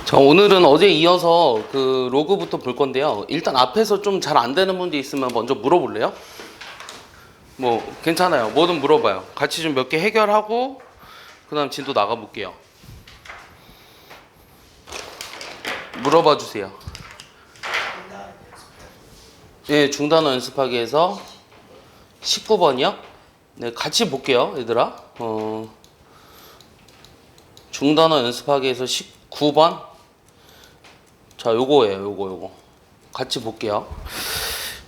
자, 오늘은 어제 이어서 그 로그부터 볼 건데요. 일단 앞에서 좀 잘 안 되는 문제 있으면 먼저 물어볼래요? 뭐 괜찮아요. 뭐든 물어봐요. 같이 좀 몇 개 해결하고 그 다음 진도 나가볼게요. 물어봐 주세요. 네, 중단어 연습하기에서 19번이요? 네, 같이 볼게요, 얘들아. 중단어 연습하기에서 19번. 자, 요거예요, 요거. 같이 볼게요.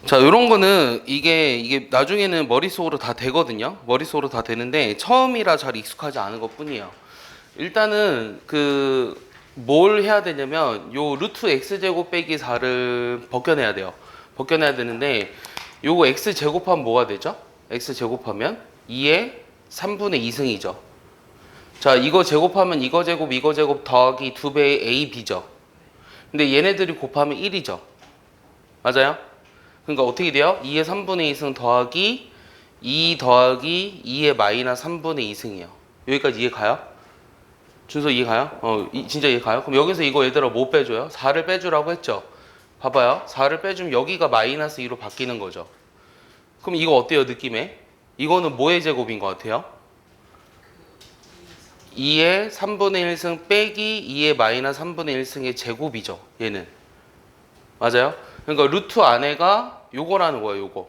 자, 요런 거는 이게 나중에는 머릿속으로 다 되거든요. 머릿속으로 다 되는데 처음이라 잘 익숙하지 않은 것뿐이에요. 일단은 뭘 해야 되냐면 요 루트 x제곱 빼기 4를 벗겨내야 돼요. 벗겨내야 되는데 요거 x 제곱하면 뭐가 되죠? x 제곱하면 2의 3분의 2승이죠. 자, 이거 제곱하면 이거 제곱 더하기 2배의 a, b죠. 근데 얘네들이 곱하면 1이죠. 맞아요? 그러니까 어떻게 돼요? 2의 3분의 2승 더하기 2 더하기 2의 마이너스 3분의 2승이에요. 여기까지 이해 가요? 준서 이해 가요? 진짜 이해 가요? 그럼 여기서 이거 얘들아 뭐 빼줘요? 4를 빼주라고 했죠? 봐봐요. 4를 빼주면 여기가 마이너스 2로 바뀌는 거죠. 그럼 이거 어때요, 느낌에? 이거는 뭐의 제곱인 것 같아요? 2의 3분의 1승 빼기 2의 마이너스 3분의 1승의 제곱이죠. 얘는. 맞아요? 그러니까 루트 안에가 요거라는 거예요, 요거.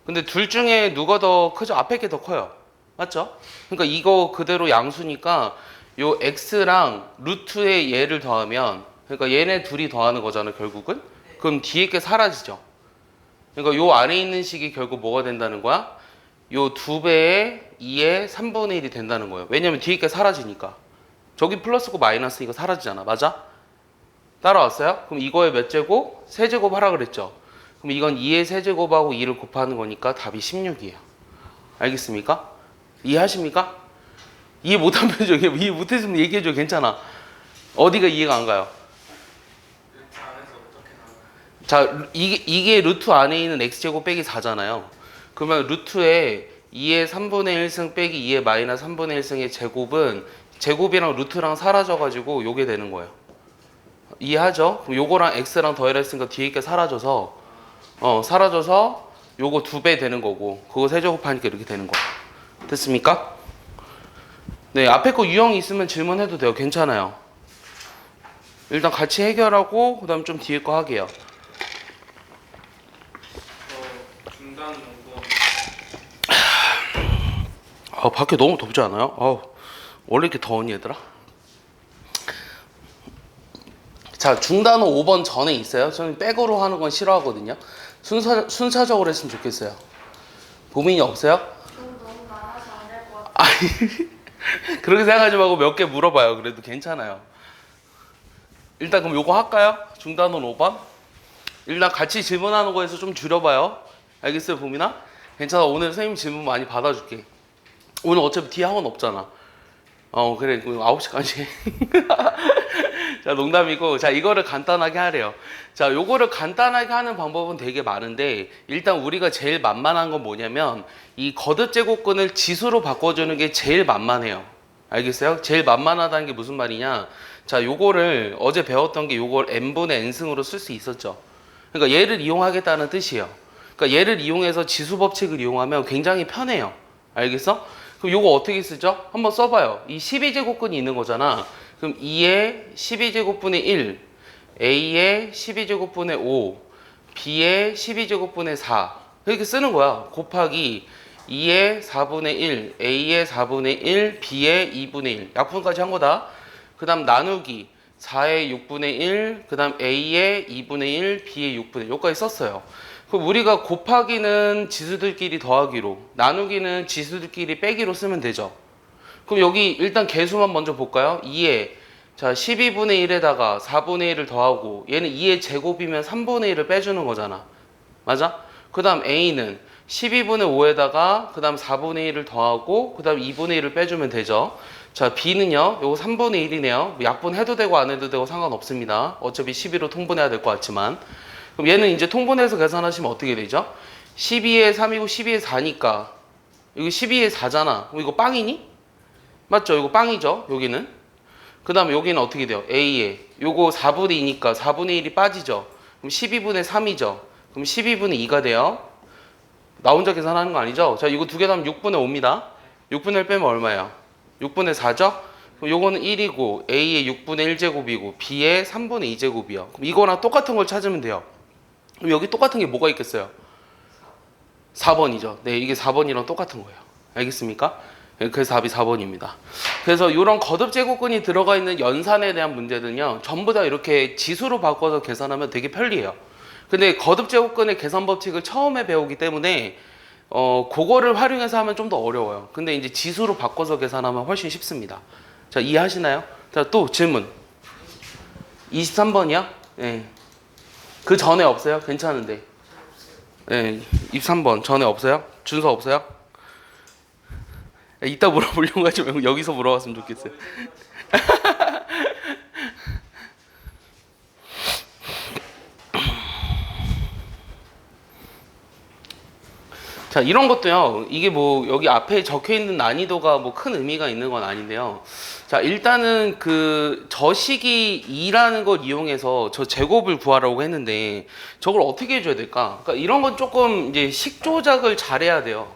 근데 둘 중에 누가 더 크죠? 앞에 게 더 커요. 맞죠? 그러니까 이거 그대로 양수니까 요 x랑 루트의 얘를 더하면, 그러니까 얘네 둘이 더하는 거잖아요, 결국은. 그럼 뒤에 게 사라지죠. 그러니까 요 안에 있는 식이 결국 뭐가 된다는 거야? 요 2배의 2의 3분의 1이 된다는 거예요. 왜냐면 뒤에 게 사라지니까. 저기 플러스고 마이너스 이거 사라지잖아. 맞아? 따라왔어요? 그럼 이거의 몇 제곱? 세제곱 하라 그랬죠? 그럼 이건 2의 세제곱하고 2를 곱하는 거니까 답이 16이에요. 알겠습니까? 이해하십니까? 이해 못하면 이해 못했으면 얘기해줘. 괜찮아. 어디가 이해가 안 가요? 자, 이게 루트 안에 있는 x제곱 빼기 4잖아요. 그러면 루트에 2의 3분의 1승 빼기 2의 마이너스 3분의 1승의 제곱은 제곱이랑 루트랑 사라져가지고 요게 되는 거예요. 이해하죠? 그럼 요거랑 x랑 더해했으니까 뒤에 게 사라져서 사라져서 요거 2배 되는 거고 그거 세제곱하니까 이렇게 되는 거. 됐습니까? 네, 앞에 거 유형이 있으면 질문해도 돼요. 괜찮아요. 일단 같이 해결하고 그 다음 좀 뒤에 거 하게요. 중단 연구원. 밖에 너무 덥지 않아요? 원래 이렇게 더우니 얘들아? 자, 중단어 5번 전에 있어요. 저는 백으로 하는 건 싫어하거든요. 순차적으로 했으면 좋겠어요. 고민이 없어요? 너무 많아서 안 될 것 같아요. 아니, 그렇게 생각하지 말고 몇 개 물어봐요. 그래도 괜찮아요. 일단 그럼 요거 할까요? 중단어 5번? 일단 같이 질문하는 거에서 좀 줄여봐요. 알겠어요, 보민아? 괜찮아. 오늘 선생님 질문 많이 받아줄게. 오늘 어차피 뒤에 학원 없잖아. 그래. 9시까지. 자, 농담이고. 자, 이거를 간단하게 하래요. 자, 요거를 간단하게 하는 방법은 되게 많은데, 일단 우리가 제일 만만한 건 뭐냐면, 이 거듭 제곱근을 지수로 바꿔주는 게 제일 만만해요. 알겠어요? 제일 만만하다는 게 무슨 말이냐? 자, 요거를 어제 배웠던 게 요걸 n분의 n승으로 쓸 수 있었죠. 그러니까 얘를 이용하겠다는 뜻이에요. 그러니까 얘를 이용해서 지수 법칙을 이용하면 굉장히 편해요. 알겠어? 그럼 요거 어떻게 쓰죠? 한번 써봐요. 이 12제곱근이 있는 거잖아. 그럼 2의 12제곱분의 1, A의 12제곱분의 5, B의 12제곱분의 4 이렇게 쓰는 거야. 곱하기 2의 4분의 1, A의 4분의 1, B의 2분의 1 약분까지 한 거다. 그 다음 나누기 4의 6분의 1, 그 다음 A의 2분의 1, B의 6분의 1 여기까지 썼어요. 그럼 우리가 곱하기는 지수들끼리 더하기로, 나누기는 지수들끼리 빼기로 쓰면 되죠. 그럼 여기 일단 개수만 먼저 볼까요? 2에 자 12분의 1에다가 4분의 1을 더하고 얘는 2의 제곱이면 3분의 1을 빼주는 거잖아. 맞아? 그 다음 A는 12분의 5에다가 그 다음 4분의 1을 더하고 그 다음 2분의 1을 빼주면 되죠. 자 B는요 요거 3분의 1이네요. 약분해도 되고 안 해도 되고 상관없습니다. 어차피 12로 통분해야 될 것 같지만. 그럼 얘는 이제 통분해서 계산하시면 어떻게 되죠? 12에 3이고 12에 4니까 이거 12에 4잖아. 그럼 이거 빵이니? 맞죠? 이거 빵이죠? 여기는. 그 다음에 여기는 어떻게 돼요? A에 요거 4분의 2니까 4분의 1이 빠지죠. 그럼 12분의 3이죠. 그럼 12분의 2가 돼요. 나 혼자 계산하는 거 아니죠? 자, 이거 두 개 더하면 6분의 5입니다. 6분의 1 빼면 얼마예요? 6분의 4죠? 그럼 요거는 1이고 A의 6분의 1제곱이고 B의 3분의 2제곱이요. 그럼 이거랑 똑같은 걸 찾으면 돼요. 그럼 여기 똑같은 게 뭐가 있겠어요? 4번이죠. 네, 이게 4번이랑 똑같은 거예요. 알겠습니까? 네, 그래서 답이 4번입니다. 그래서 이런 거듭 제곱근이 들어가 있는 연산에 대한 문제들은요, 전부 다 이렇게 지수로 바꿔서 계산하면 되게 편리해요. 근데 거듭 제곱근의 계산 법칙을 처음에 배우기 때문에 그거를 활용해서 하면 좀 더 어려워요. 근데 이제 지수로 바꿔서 계산하면 훨씬 쉽습니다. 자, 이해하시나요? 자, 또 질문. 23번이요? 네. 그 전에 없어요? 괜찮은데. 네, 23번 전에 없어요? 준서 없어요? 이따 물어보려고 하지 말고 여기서 물어봤으면 좋겠어요. 자, 이런 것도요, 이게 뭐 여기 앞에 적혀 있는 난이도가 뭐 큰 의미가 있는 건 아닌데요. 자, 일단은 그 저식이 2라는 걸 이용해서 저 제곱을 구하라고 했는데 저걸 어떻게 해줘야 될까? 그러니까 이런 건 조금 이제 식 조작을 잘해야 돼요.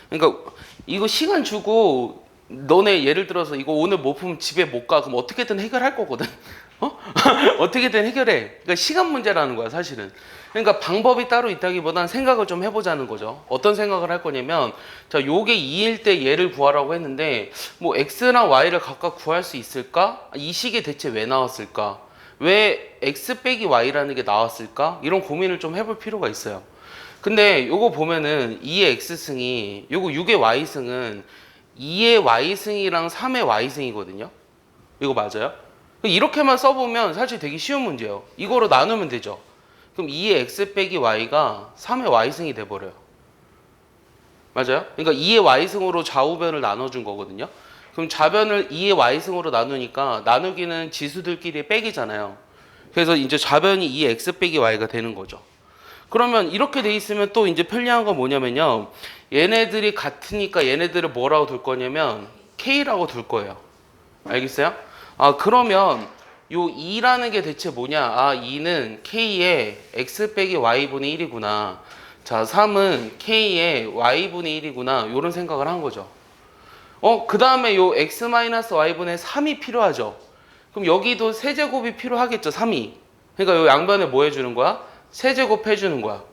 그러니까 이거 시간 주고 너네 예를 들어서 이거 오늘 못 풀면 집에 못 가. 그럼 어떻게든 해결할 거거든. 어? 어떻게든 해결해. 그러니까 시간 문제라는 거야, 사실은. 그러니까 방법이 따로 있다기보단 생각을 좀 해보자는 거죠. 어떤 생각을 할 거냐면, 자, 요게 2일 때 얘를 구하라고 했는데, 뭐 x랑 y를 각각 구할 수 있을까? 이 식이 대체 왜 나왔을까? 왜 x 빼기 y라는 게 나왔을까? 이런 고민을 좀 해볼 필요가 있어요. 근데 요거 보면은 2의 x승이, 요거 6의 y승은 2의 y승이랑 3의 y승이거든요. 이거 맞아요? 이렇게만 써보면 사실 되게 쉬운 문제예요. 이거로 나누면 되죠. 그럼 2의 x 빼기 y가 3의 y승이 돼버려요. 맞아요? 그러니까 2의 y승으로 좌우변을 나눠준 거거든요. 그럼 좌변을 2의 y승으로 나누니까 나누기는 지수들끼리 빼기잖아요. 그래서 이제 좌변이 2의 x 빼기 y가 되는 거죠. 그러면 이렇게 돼 있으면 또 이제 편리한 건 뭐냐면요. 얘네들이 같으니까 얘네들을 뭐라고 둘 거냐면 K라고 둘 거예요. 알겠어요? 아, 그러면 요 2라는 게 대체 뭐냐? 아, 2는 K의 X 빼기 Y분의 1이구나. 자, 3은 K의 Y분의 1이구나. 요런 생각을 한 거죠. 그 다음에 요 X-Y분의 3이 필요하죠. 그럼 여기도 세제곱이 필요하겠죠, 3이. 그러니까 요 양변에 뭐 해주는 거야? 세제곱 해주는 거야.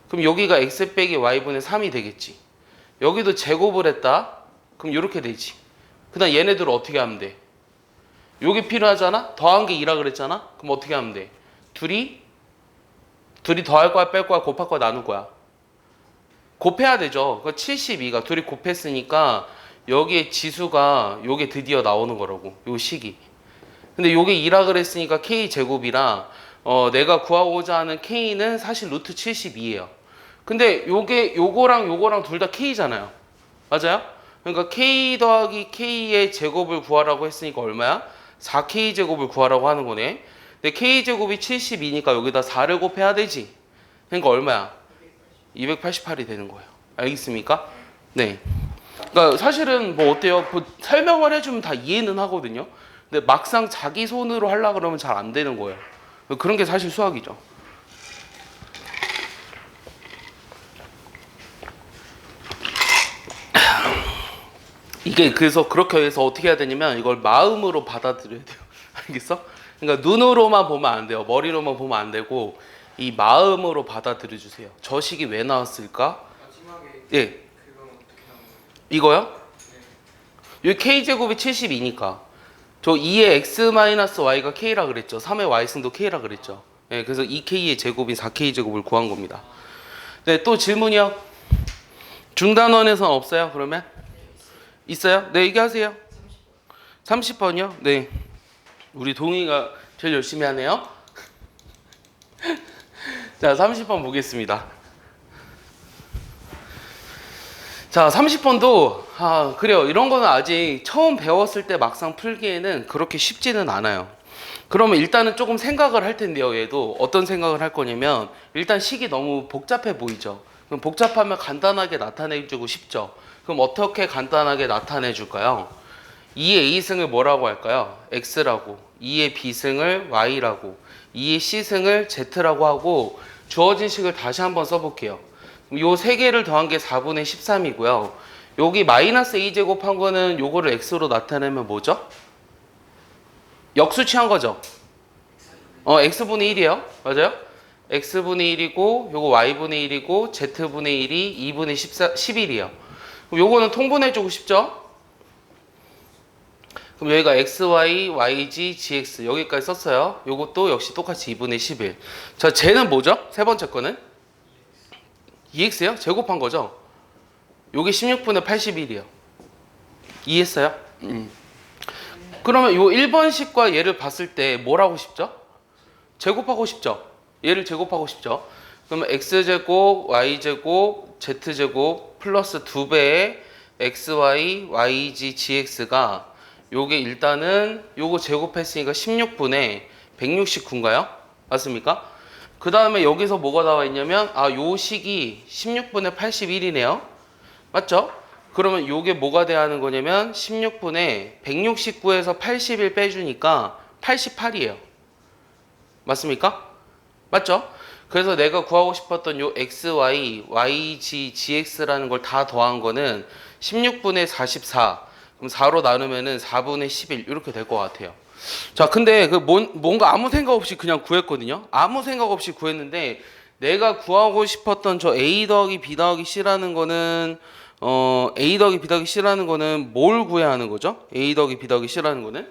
그럼 여기가 x 빼기 y분의 3이 되겠지. 여기도 제곱을 했다. 그럼 이렇게 되지. 그 다음 얘네들을 어떻게 하면 돼? 요게 필요하잖아? 더한 게 2라 그랬잖아? 그럼 어떻게 하면 돼? 둘이 더할 거야, 뺄 거야, 곱할 거야, 나눌 거야? 곱해야 되죠. 그 72가 둘이 곱했으니까 여기에 지수가 요게 드디어 나오는 거라고. 요 식이. 근데 요게 2라 그랬으니까 k 제곱이라 내가 구하고자 하는 K는 사실 루트 72예요. 근데 요거랑 둘 다 K잖아요. 맞아요? 그러니까 K 더하기 K의 제곱을 구하라고 했으니까 얼마야? 4K 제곱을 구하라고 하는 거네. 근데 K 제곱이 72니까 여기다 4를 곱해야 되지. 그러니까 얼마야? 288이 되는 거예요. 알겠습니까? 네. 그러니까 사실은 뭐 어때요? 뭐 설명을 해주면 다 이해는 하거든요. 근데 막상 자기 손으로 하려고 그러면 잘 안 되는 거예요. 그런 게 사실 수학이죠. 이게 그래서 그렇게 해서 어떻게 해야 되냐면 이걸 마음으로 받아들여야 돼요. 알겠어? 그러니까 눈으로만 보면 안 돼요. 머리로만 보면 안 되고 이 마음으로 받아들여 주세요. 저 식이 왜 나왔을까? 마지막에 예. 그건 어떻게 나온 거예요? 이거요? 여기 k제곱이 72니까 저 2의 x-y가 k라 그랬죠. 3의 y승도 k라 그랬죠. 예, 그래서 2k의 제곱인 4k 제곱을 구한 겁니다. 네, 또 질문이요? 중단원에선 없어요? 그러면? 있어요? 네, 얘기하세요. 30번이요? 네. 우리 동희가 제일 열심히 하네요. 자, 30번 보겠습니다. 자, 30번도 그래요. 이런 거는 아직 처음 배웠을 때 막상 풀기에는 그렇게 쉽지는 않아요. 그러면 일단은 조금 생각을 할 텐데요. 얘도 어떤 생각을 할 거냐면 일단 식이 너무 복잡해 보이죠. 그럼 복잡하면 간단하게 나타내주고 싶죠. 그럼 어떻게 간단하게 나타내 줄까요? 2의 A승을 뭐라고 할까요? X라고, 2의 B승을 Y라고, 2의 C승을 Z라고 하고 주어진 식을 다시 한번 써볼게요. 요 세 개를 더한 게 4분의 13이고요. 여기 마이너스 A제곱 한 거는 요거를 X로 나타내면 뭐죠? 역수 취한 거죠? X분의 1이에요. 맞아요? X분의 1이고 요거 Y분의 1이고 Z분의 1이 2분의 11이에요. 그럼 요거는 통분해주고 싶죠? 그럼 여기가 XY, YG, GX 여기까지 썼어요. 요것도 역시 똑같이 2분의 11. 자, 쟤는 뭐죠? 세 번째 거는? 2X요? 제곱한 거죠? 요게 16분의 81이에요. 이해했어요? 그러면 요 1번식과 얘를 봤을 때 뭘 하고 싶죠? 제곱하고 싶죠? 얘를 제곱하고 싶죠? 그러면 X제곱, Y제곱, Z제곱 플러스 2배의 XY, YG, GX가 요게 일단은 요거 제곱했으니까 16분의 169인가요? 맞습니까? 그 다음에 여기서 뭐가 나와 있냐면 요 식이 16분의 81이네요. 맞죠? 그러면 요게 뭐가 돼야 하는 거냐면 16분의 169에서 81 빼주니까 88이에요. 맞습니까? 맞죠? 그래서 내가 구하고 싶었던 요 XY, YG, GX라는 걸 다 더한 거는 16분의 44. 그럼 4로 나누면은 4분의 11 이렇게 될 것 같아요. 자, 근데 뭔가 아무 생각 없이 그냥 구했거든요. 아무 생각 없이 구했는데 내가 구하고 싶었던 저 A 더하기 B 더하기 C라는 거는 A 더하기 B 더하기 C라는 거는 뭘 구해야 하는 거죠? A 더하기 B 더하기 C라는 거는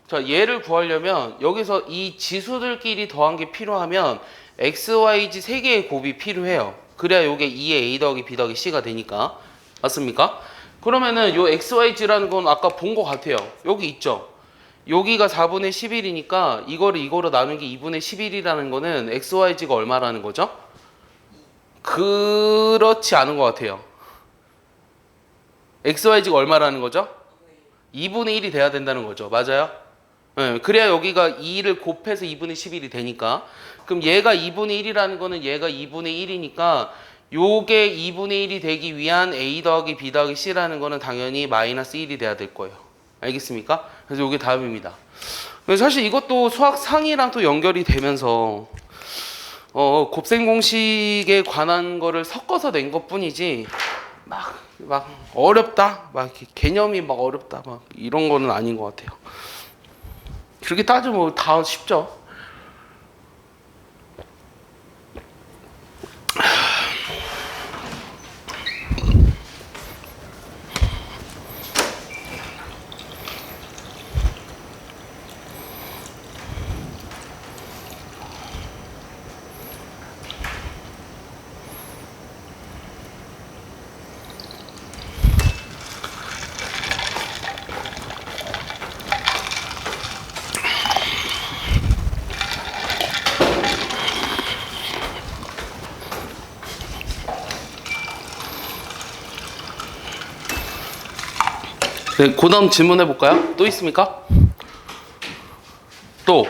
자, 얘를 구하려면 여기서 이 지수들끼리 더한 게 필요하면 X, Y, Z 세 개의 곱이 필요해요. 그래야 요게 2의 A 더하기 B 더하기 C가 되니까. 맞습니까? 그러면은 요 X, Y, Z라는 건 아까 본 것 같아요. 여기 있죠? 여기가 4분의 11이니까 이거로 나눈 게 2분의 11이라는 거는 X, Y, Z가 얼마라는 거죠? 그렇지 않은 것 같아요. X, Y, Z가 얼마라는 거죠? 2분의 1이 돼야 된다는 거죠. 맞아요? 네, 그래야 여기가 2를 곱해서 2분의 11이 되니까. 그럼 얘가 2분의 1이라는 거는 얘가 2분의 1이니까 요게 2분의 1이 되기 위한 A 더하기 B 더하기 C라는 거는 당연히 마이너스 1이 돼야 될 거예요. 알겠습니까? 그래서 요게 답입니다. 사실 이것도 수학 상이랑 또 연결이 되면서 곱셈 공식에 관한 거를 섞어서 낸 것뿐이지 막 어렵다, 막 이렇게 개념이 막 어렵다, 막 이런 거는 아닌 것 같아요. 그렇게 따지면 다 쉽죠. 네, 그 다음 질문해 볼까요? 또 있습니까? 또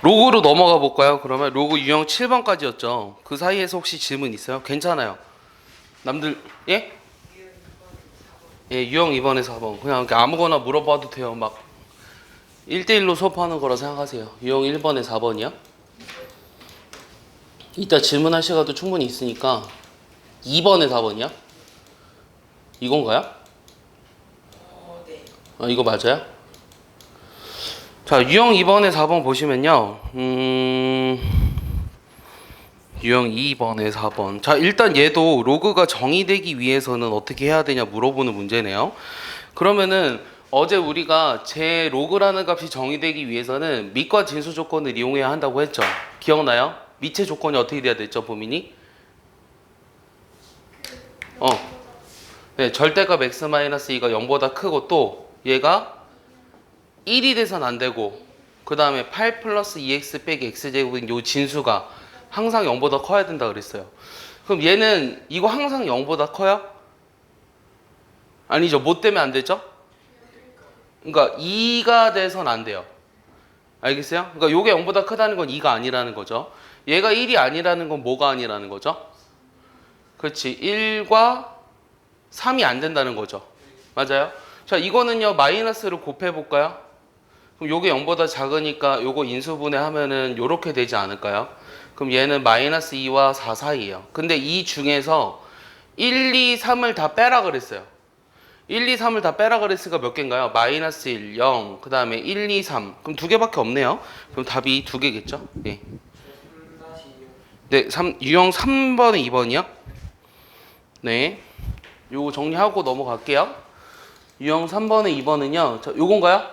로그로 넘어가 볼까요? 그러면 로그 유형 7번까지였죠. 그 사이에서 혹시 질문 있어요? 괜찮아요. 남들 예? 예, 유형 2번에서 4번 그냥 이렇게 아무거나 물어봐도 돼요. 막 1대1로 수업하는 거라 생각하세요. 유형 1번에 4번이요? 이따 질문할 시간도 충분히 있으니까 2번에 4번이요? 이건가요? 이거 맞아요? 자, 유형 2번에 4번 보시면요. 유형 2번에 4번. 자, 일단 얘도 로그가 정의되기 위해서는 어떻게 해야 되냐 물어보는 문제네요. 그러면은 어제 우리가 제 로그라는 값이 정의되기 위해서는 밑과 진수 조건을 이용해야 한다고 했죠. 기억나요? 밑의 조건이 어떻게 돼야 됐죠, 보민이? 네, 절대값 x-2가 0보다 크고 또 얘가 1이 돼선 안 되고 그 다음에 8 플러스 2x 빼기 x제곱인 요 진수가 항상 0보다 커야 된다 그랬어요. 그럼 얘는 이거 항상 0보다 커요? 아니죠. 뭐 때문에 안 되죠? 그러니까 2가 돼선 안 돼요. 알겠어요? 그러니까 요게 0보다 크다는 건 2가 아니라는 거죠. 얘가 1이 아니라는 건 뭐가 아니라는 거죠? 그렇지. 1과 3이 안 된다는 거죠. 맞아요? 자, 이거는요 마이너스를 곱해 볼까요? 그럼 요게 0보다 작으니까 요거 인수분해 하면은 요렇게 되지 않을까요? 그럼 얘는 마이너스 2와 4 사이에요. 근데 이 중에서 1, 2, 3을 다 빼라 그랬어요. 1, 2, 3을 다 빼라 그랬으니까 몇 개인가요? 마이너스 1, 0, 그 다음에 1, 2, 3. 그럼 두 개밖에 없네요. 그럼 답이 두 개겠죠? 네. 3-2요. 네, 유형 3번에 2번이요? 네. 요거 정리하고 넘어갈게요. 유형 3번에 2번은요. 자, 요건가요?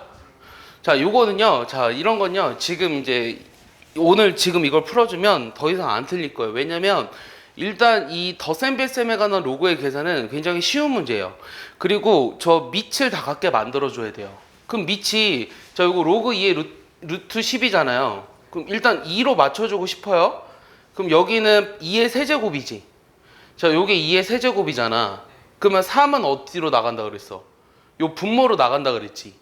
자, 요거는요. 자, 이런 건요. 지금 이제 오늘 지금 이걸 풀어주면 더 이상 안 틀릴 거예요. 왜냐면 일단 이 더셈 뺄셈에 관한 로그의 계산은 굉장히 쉬운 문제예요. 그리고 저 밑을 다 같게 만들어줘야 돼요. 그럼 밑이 자 요거 로그 2의 루트 10이잖아요. 그럼 일단 2로 맞춰주고 싶어요. 그럼 여기는 2의 세제곱이지. 자 요게 2의 세제곱이잖아. 그러면 3은 어디로 나간다 그랬어? 요 분모로 나간다 그랬지.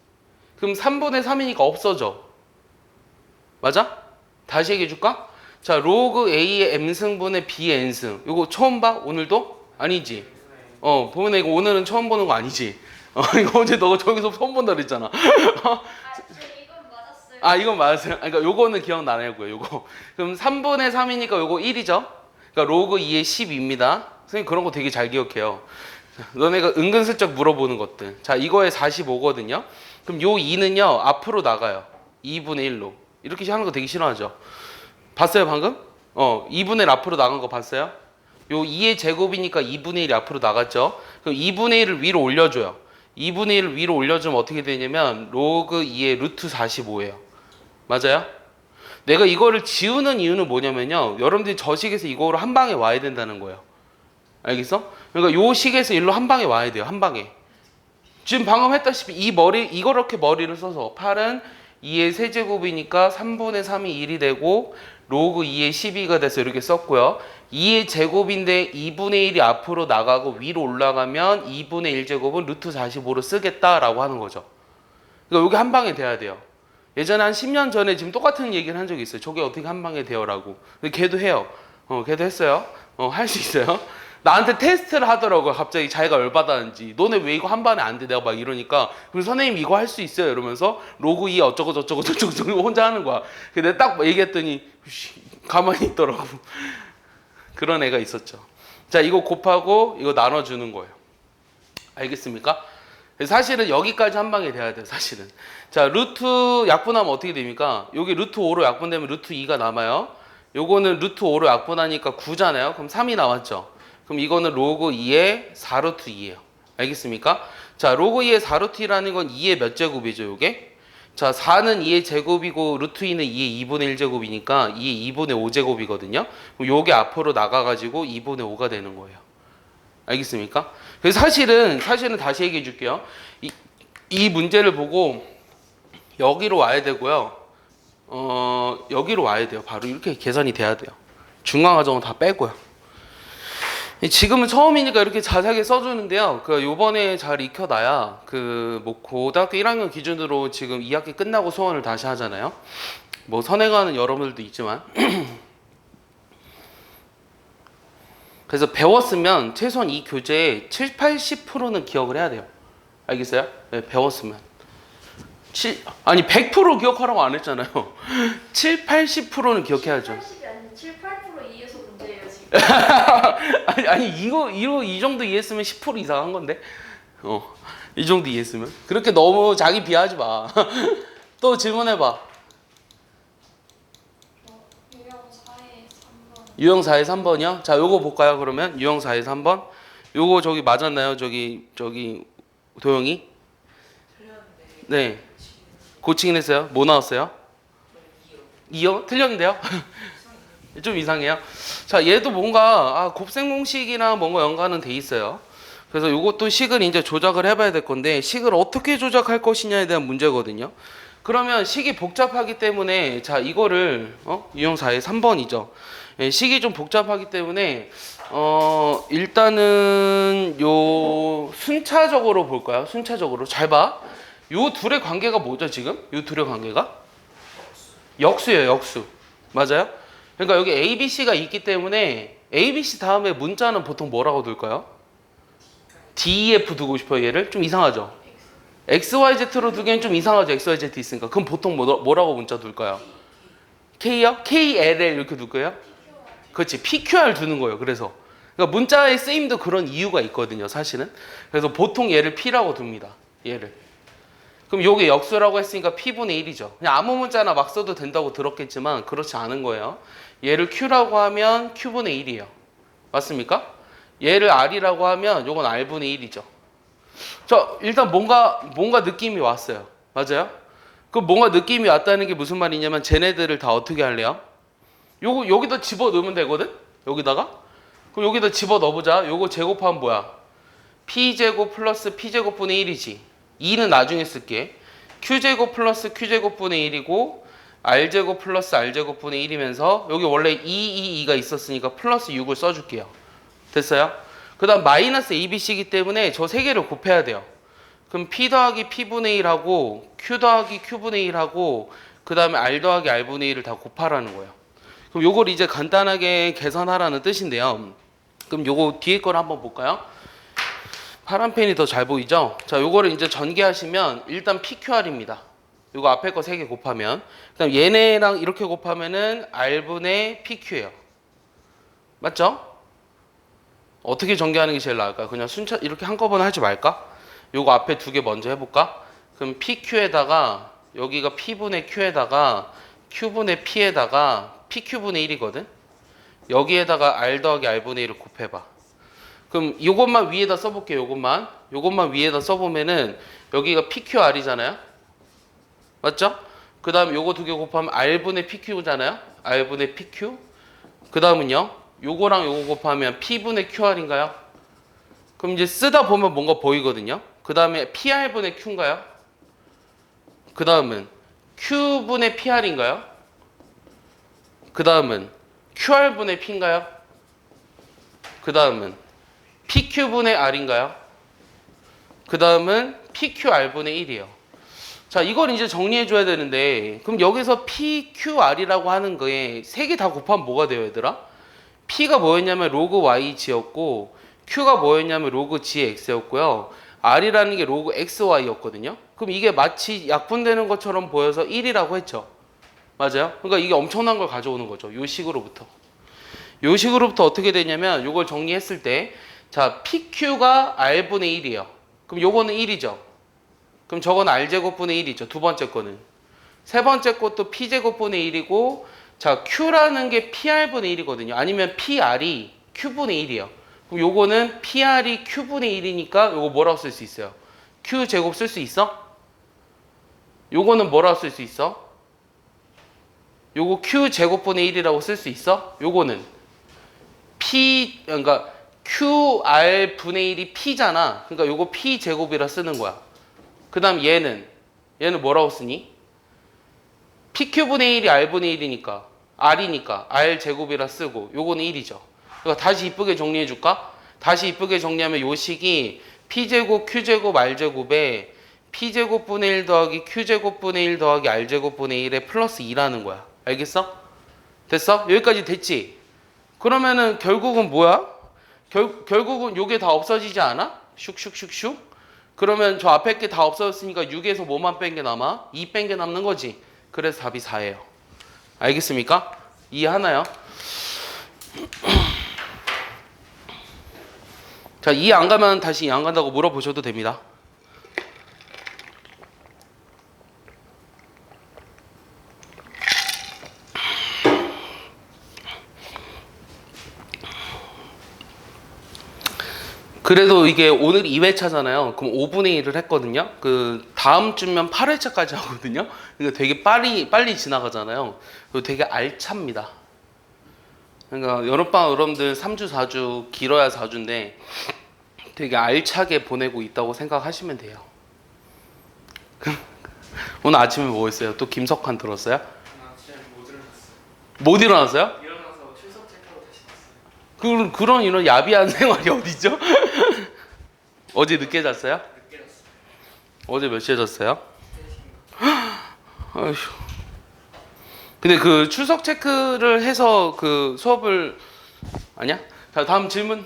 그럼 3분의 3이니까 없어져. 맞아? 다시 얘기해 줄까? 자, 로그 A의 M승분의 B의 N승. 이거 처음 봐? 오늘도? 아니지? 보면 이거 오늘은 처음 보는 거 아니지? 이거 언제 너가 저기서 처음 본다 그랬잖아. 이건 맞았어요. 아, 이건 맞았어요. 그러니까 요거는 기억나냐고요, 요거. 그럼 3분의 3이니까 요거 1이죠? 그러니까 로그 2의 10입니다. 선생님 그런 거 되게 잘 기억해요. 너네가 은근슬쩍 물어보는 것들. 자, 이거에 45거든요. 그럼 요 2는요, 앞으로 나가요. 2분의 1로. 이렇게 하는 거 되게 싫어하죠? 봤어요, 방금? 2분의 1 앞으로 나간 거 봤어요? 요 2의 제곱이니까 2분의 1이 앞으로 나갔죠? 그럼 2분의 1을 위로 올려줘요. 2분의 1을 위로 올려주면 어떻게 되냐면, 로그 2의 루트 45예요. 맞아요? 내가 이거를 지우는 이유는 뭐냐면요. 여러분들이 저 식에서 이거로 한 방에 와야 된다는 거예요. 알겠어? 그러니까 요 식에서 일로 한 방에 와야 돼요. 한 방에. 지금 방금 했다시피 이렇게 머리를 써서 8은 2의 세제곱이니까 3분의 3이 1이 되고 로그 2의 12가 돼서 이렇게 썼고요. 2의 제곱인데 2분의 1이 앞으로 나가고 위로 올라가면 2분의 1제곱은 루트 45로 쓰겠다라고 하는 거죠. 그러니까 여기 한 방에 돼야 돼요. 예전에 한 10년 전에 지금 똑같은 얘기를 한 적이 있어요. 저게 어떻게 한 방에 돼요라고. 근데 걔도 해요. 걔도 했어요. 할 수 있어요. 나한테 테스트를 하더라고요. 갑자기 자기가 열받았는지. 너네 왜 이거 한 번에 안 돼? 내가 막 이러니까. 그럼 선생님 이거 할 수 있어요. 이러면서 로그 2 어쩌고 저쩌고 혼자 하는 거야. 근데 딱 얘기했더니 가만히 있더라고. 그런 애가 있었죠. 자, 이거 곱하고 이거 나눠주는 거예요. 알겠습니까? 사실은 여기까지 한 방에 돼야 돼요. 사실은. 자, 루트 약분하면 어떻게 됩니까? 여기 루트 5로 약분되면 루트 2가 남아요. 요거는 루트 5로 약분하니까 9잖아요. 그럼 3이 나왔죠. 그럼 이거는 로그 2의 4루트 2예요. 알겠습니까? 자, 로그 2의 4루트 2라는 건 2의 몇 제곱이죠, 요게? 자, 4는 2의 제곱이고 루트 2는 2의 2분의 1제곱이니까 2의 2분의 5제곱이거든요. 그럼 요게 앞으로 나가가지고 2분의 5가 되는 거예요. 알겠습니까? 그래서 사실은 다시 얘기해 줄게요. 이 문제를 보고 여기로 와야 되고요. 여기로 와야 돼요. 바로 이렇게 계산이 돼야 돼요. 중간과정은 다 빼고요. 지금은 처음이니까 이렇게 자세하게 써주는데요. 그 요번에 잘 익혀놔야 뭐 고등학교 1학년 기준으로 지금 2학기 끝나고 소원을 다시 하잖아요. 뭐 선행하는 여러분들도 있지만 그래서 배웠으면 최소한 이 교재의 7, 80%는 기억을 해야 돼요. 알겠어요? 네, 배웠으면 100% 기억하라고 안 했잖아요. 7, 80%는 기억해야죠. 80이 아니고 7, 8% 이해서 문제예요 지금. 아니 이거 이 정도 이해했으면 10% 이상 한 건데. 이 정도 이해했으면. 그렇게 너무 자기 비하하지 마. 또 질문해 봐. 유형 4의 3번. 유형 4의 3번이요? 자, 요거 볼까요? 그러면 유형 4의 3번. 요거 저기 맞았나요? 저기 도영이? 틀렸는데 네. 고치긴 했어요. 뭐 나왔어요? 2요? 틀렸는데요? 좀 이상해요. 자, 얘도 뭔가 곱셈 공식이나 뭔가 연관은 돼 있어요. 그래서 요것도 식을 이제 조작을 해봐야 될 건데 식을 어떻게 조작할 것이냐에 대한 문제거든요. 그러면 식이 복잡하기 때문에 자 이거를 유형 4의 3번이죠. 예, 식이 좀 복잡하기 때문에 일단은 요 순차적으로 볼까요? 순차적으로 잘 봐. 요 둘의 관계가 뭐죠 지금? 요 둘의 관계가 역수예요. 역수 맞아요? 그러니까 여기 A, B, C가 있기 때문에 A, B, C 다음에 문자는 보통 뭐라고 둘까요? D, E, F 두고 싶어요. 얘를 좀 이상하죠? XYZ로 두기엔 좀 이상하죠. XYZ 있으니까. 그럼 보통 뭐라고 문자 둘까요? K요? KLL 이렇게 둘 거예요? 그렇지. PQR 두는 거예요. 그래서 그러니까 문자의 쓰임도 그런 이유가 있거든요. 사실은. 그래서 보통 얘를 P라고 둡니다. 얘를. 그럼 요게 역수라고 했으니까 P분의 1이죠. 그냥 아무 문자나 막 써도 된다고 들었겠지만 그렇지 않은 거예요. 얘를 Q라고 하면 Q분의 1이에요. 맞습니까? 얘를 R이라고 하면 요건 R분의 1이죠. 자, 일단 뭔가 느낌이 왔어요. 맞아요? 그 뭔가 느낌이 왔다는 게 무슨 말이냐면 쟤네들을 다 어떻게 할래요? 요거 여기다 집어 넣으면 되거든? 여기다가? 그럼 여기다 집어 넣어보자. 요거 제곱하면 뭐야? P제곱 플러스 P제곱분의 1이지. 2는 나중에 쓸게. Q제곱 플러스 Q제곱분의 1이고 R제곱 플러스 R제곱분의 1이면서 여기 원래 2가 있었으니까 플러스 6을 써줄게요. 됐어요? 그 다음 마이너스 ABC이기 때문에 저 세 개를 곱해야 돼요. 그럼 P 더하기 P분의 1하고 Q 더하기 Q분의 1하고 그 다음에 R 더하기 R분의 1을 다 곱하라는 거예요. 그럼 요걸 이제 간단하게 계산하라는 뜻인데요. 그럼 요거 뒤에 걸 한번 볼까요? 파란 펜이 더 잘 보이죠? 자, 요거를 이제 전개하시면 일단 PQR입니다. 요거 앞에 거 3개 곱하면 그다음 얘네랑 이렇게 곱하면은 R분의 PQ예요. 맞죠? 어떻게 전개하는 게 제일 나을까요? 그냥 순차 이렇게 한꺼번에 하지 말까? 요거 앞에 2개 먼저 해볼까? 그럼 PQ에다가 여기가 P분의 Q에다가 Q분의 P에다가 PQ분의 1이거든? 여기에다가 R 더하기 R분의 1을 곱해봐. 그럼 요것만 위에다 써볼게요. 요것만 위에다 써보면은 여기가 PQR이잖아요? 맞죠? 그 다음 요거 2개 곱하면 R분의 PQ잖아요? R분의 PQ? 그 다음은요? 요거랑 요거 곱하면 P분의 QR인가요? 그럼 이제 쓰다 보면 뭔가 보이거든요? 그 다음에 PR분의 Q인가요? 그 다음은 Q분의 PR인가요? 그 다음은 QR분의 P인가요? 그 다음은 PQ분의 R인가요? 그 다음은 PQR분의 1이에요. 자, 이걸 이제 정리해 줘야 되는데 그럼 여기서 PQR이라고 하는 거에 3개 다 곱하면 뭐가 돼요, 얘들아? P가 뭐였냐면 로그 YG였고 Q가 뭐였냐면 로그 GX였고요. R이라는 게 로그 XY였거든요. 그럼 이게 마치 약분되는 것처럼 보여서 1이라고 했죠. 맞아요? 그러니까 이게 엄청난 걸 가져오는 거죠. 요 식으로부터. 요 식으로부터 어떻게 되냐면 요걸 정리했을 때 자, PQ가 R분의 1이에요. 그럼 요거는 1이죠. 그럼 저건 R제곱분의 1이죠. 두 번째 거는. 세 번째 것도 P제곱분의 1이고 자, Q라는 게 PR분의 1이거든요. 아니면 PR이 Q분의 1이에요. 그럼 요거는 PR이 Q분의 1이니까 요거 뭐라고 쓸 수 있어요? Q제곱 쓸 수 있어? 요거는 뭐라고 쓸 수 있어? 요거 Q제곱분의 1이라고 쓸 수 있어? 요거는 그러니까 QR분의 1이 P잖아. 그러니까 요거 P제곱이라 쓰는 거야. 그 다음 얘는 뭐라고 쓰니? PQ분의 1이 R분의 1이니까 R이니까 R제곱이라 쓰고 요거는 1이죠. 그러니까 다시 이쁘게 정리해 줄까? 다시 이쁘게 정리하면 요 식이 P제곱, Q제곱, R제곱에 P제곱분의 1 더하기 Q제곱분의 1 더하기 R제곱분의 1에 플러스 2라는 거야. 알겠어? 됐어? 여기까지 됐지? 그러면은 결국은 뭐야? 결국은 요게 다 없어지지 않아? 슉슉슉슉? 그러면 저 앞에 게 다 없어졌으니까 6에서 뭐만 뺀 게 남아? 2 뺀 게 남는 거지. 그래서 답이 4예요. 알겠습니까? 이해하나요? 자, 이해 안 가면 다시 이해 안 간다고 물어보셔도 됩니다. 그래도 이게 오늘 2회차잖아요. 그럼 5분의 1을 했거든요. 그 다음 주면 8회차까지 하거든요. 그러니까 되게 빨리 지나가잖아요. 그리고 되게 알찹니다. 그러니까 여름방학 여러분들 3주, 4주, 길어야 4주인데 되게 알차게 보내고 있다고 생각하시면 돼요. 오늘 아침에 뭐 했어요? 또 김석환 들었어요? 나 진짜 못 일어났어. 못 일어났어요? 일어나서 출석 체크하고 다시 났어요. 그런 이런 야비한 생활이 어디죠? 어제 늦게 잤어요? 늦게 잤어. 어제 몇 시에 잤어요? 3시인가? 아휴. 근데 그 출석 체크를 해서 그 수업을 아니야? 자, 다음 질문.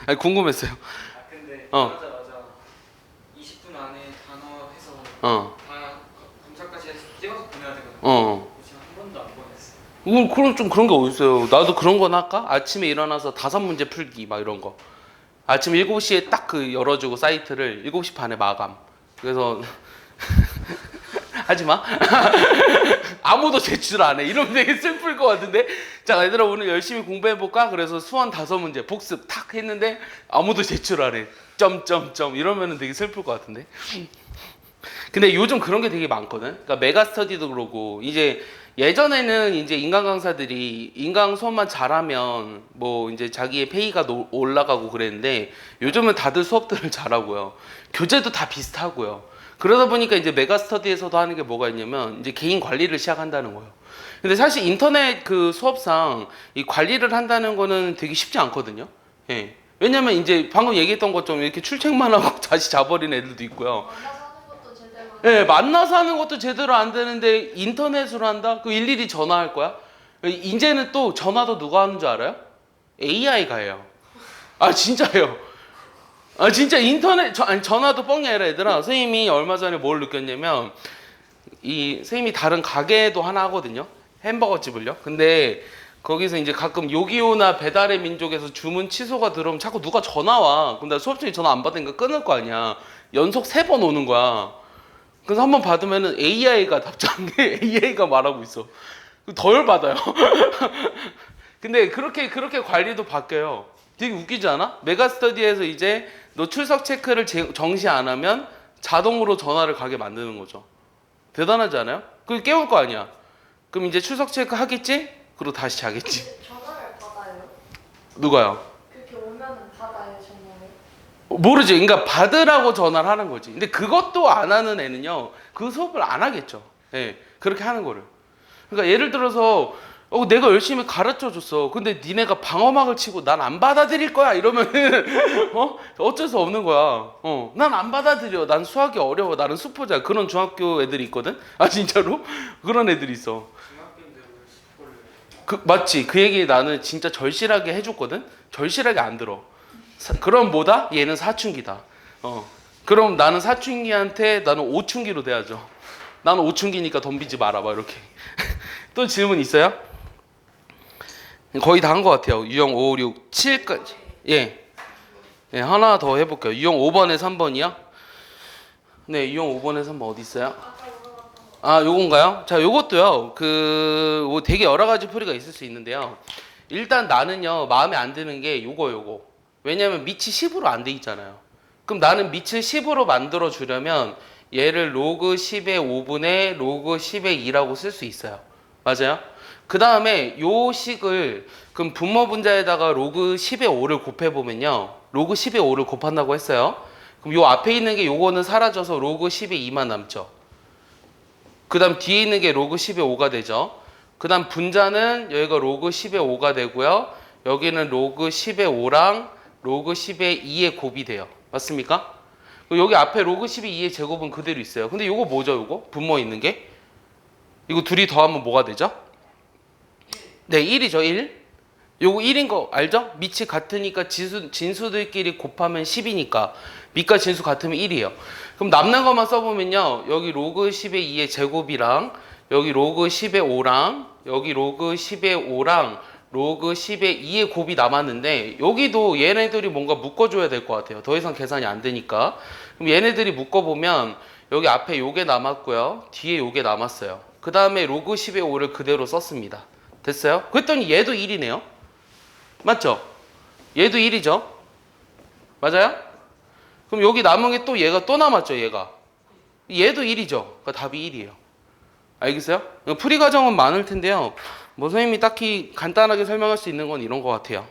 아니, 궁금했어요. 아 근데 어. 일어나자마자 20분 20분 안에 단어 해서 어. 다 검사까지 해서 찍어서 보내야 되거든요. 지금 한 번도 안 보냈어요. 그럼 좀 그런 게 어딨어요. 나도 그런 건 할까? 아침에 일어나서 5문제 풀기 막 이런 거. 아침 7시에 딱 그 열어주고 사이트를 7시 반에 마감. 그래서 하지 마. 아무도 제출 안 해. 이러면 되게 슬플 것 같은데. 자, 얘들아 오늘 열심히 공부해 볼까? 그래서 수원 5문제 복습 탁 했는데 아무도 제출 안 해. 점점점 이러면은 되게 슬플 것 같은데. 근데 요즘 그런 게 되게 많거든. 그러니까 메가스터디도 그러고 이제 예전에는 이제 인강 강사들이 인강 수업만 잘하면 뭐 이제 자기의 페이가 올라가고 그랬는데 요즘은 다들 수업들을 잘하고요. 교재도 다 비슷하고요. 그러다 보니까 이제 메가스터디에서도 하는 게 뭐가 있냐면 이제 개인 관리를 시작한다는 거예요. 근데 사실 인터넷 그 수업상 이 관리를 한다는 거는 되게 쉽지 않거든요. 예. 왜냐면 이제 방금 얘기했던 것처럼 이렇게 출첵만 하고 다시 자버린 애들도 있고요. 만나서 하는 것도 제대로 안 예, 만나서 하는 것도 제대로 안 되는데 인터넷으로 한다? 그 일일이 전화할 거야? 이제는 또 전화도 누가 하는 줄 알아요? AI가 해요. 아, 진짜요. 아, 진짜 인터넷, 아니, 전화도 뻥이 아니라 얘들아. 선생님이 얼마 전에 뭘 느꼈냐면, 선생님이 다른 가게도 하나 하거든요. 햄버거 집을요. 근데 거기서 이제 가끔 요기요나 배달의 민족에서 주문 취소가 들어오면 자꾸 누가 전화 와. 그럼 나 수업 중에 전화 안 받으니까 끊을 거 아니야. 연속 3번 오는 거야. 그래서 한 번 받으면은 AI가 답장해. AI가 말하고 있어. 더 열받아요. 근데 그렇게 관리도 바뀌어요. 되게 웃기지 않아? 메가스터디에서 이제 너 출석 체크를 정시 안 하면 자동으로 전화를 가게 만드는 거죠. 대단하지 않아요? 그걸 깨울 거 아니야. 그럼 이제 출석 체크 하겠지? 그리고 다시 자겠지. 근데 전화를 받아요? 누가요? 그렇게 오면은 받아요 전화를? 모르지. 그러니까 받으라고 전화를 하는 거지. 근데 그것도 안 하는 애는요, 그 수업을 안 하겠죠. 예, 그렇게 하는 거를. 그러니까 예를 들어서 내가 열심히 가르쳐 줬어. 근데 니네가 방어막을 치고 난 안 받아들일 거야 이러면은 어쩔 수 없는 거야. 난 안 받아들여. 난 수학이 어려워. 나는 수포자. 그런 중학교 애들이 있거든. 아, 진짜로? 그런 애들이 있어. 중학교인데 왜 10%를 맞지? 그 얘기 나는 진짜 절실하게 해줬거든. 절실하게 안 들어. 그럼 뭐다? 얘는 사춘기다. 그럼 나는 사춘기한테 나는 오춘기로 돼야죠. 나는 오춘기니까 덤비지 마라. 막 이렇게. 또 질문 있어요? 거의 다 한 것 같아요. 유형 5, 6, 7까지. 예. 예, 하나 더 해볼게요. 유형 5번에 3번이요? 네, 유형 5번에 3번 어디 있어요? 아까 물어봤던 거. 아, 요건가요? 자, 요것도요. 뭐 되게 여러 가지 풀이가 있을 수 있는데요. 일단 나는요, 마음에 안 드는 게 요거. 왜냐면 밑이 10으로 안 돼 있잖아요. 그럼 나는 밑을 10으로 만들어 주려면 얘를 로그 10의 5분의 로그 10의 2라고 쓸 수 있어요. 맞아요? 그 다음에 요 식을 그럼 분모 분자에다가 로그 10의 5를 곱해보면요. 로그 10의 5를 곱한다고 했어요. 그럼 요 앞에 있는 게 요거는 사라져서 로그 10의 2만 남죠. 그 다음 뒤에 있는 게 로그 10의 5가 되죠. 그 다음 분자는 여기가 로그 10의 5가 되고요. 여기는 로그 10의 5랑 로그 10의 2의 곱이 돼요. 맞습니까? 여기 앞에 로그 10의 2의 제곱은 그대로 있어요. 근데 요거 뭐죠, 요거? 분모 있는 게? 이거 둘이 더하면 뭐가 되죠? 네, 1이죠, 1. 요거 1인 거 알죠? 밑이 같으니까 진수들끼리 곱하면 10이니까 밑과 진수 같으면 1이에요. 그럼 남는 것만 써보면요. 여기 로그 10의 2의 제곱이랑 여기 로그 10의 5랑 여기 로그 10의 5랑 로그 10의 2의 곱이 남았는데 여기도 얘네들이 뭔가 묶어줘야 될 것 같아요. 더 이상 계산이 안 되니까. 그럼 얘네들이 묶어보면 여기 앞에 요게 남았고요. 뒤에 요게 남았어요. 그 다음에 로그 10의 5를 그대로 썼습니다. 됐어요? 그랬더니 얘도 1이네요. 맞죠? 얘도 1이죠? 맞아요? 그럼 여기 남은 게 또 얘가 또 남았죠, 얘가. 얘도 1이죠. 그러니까 답이 1이에요. 알겠어요? 풀이 과정은 많을 텐데요. 뭐 선생님이 딱히 간단하게 설명할 수 있는 건 이런 것 같아요.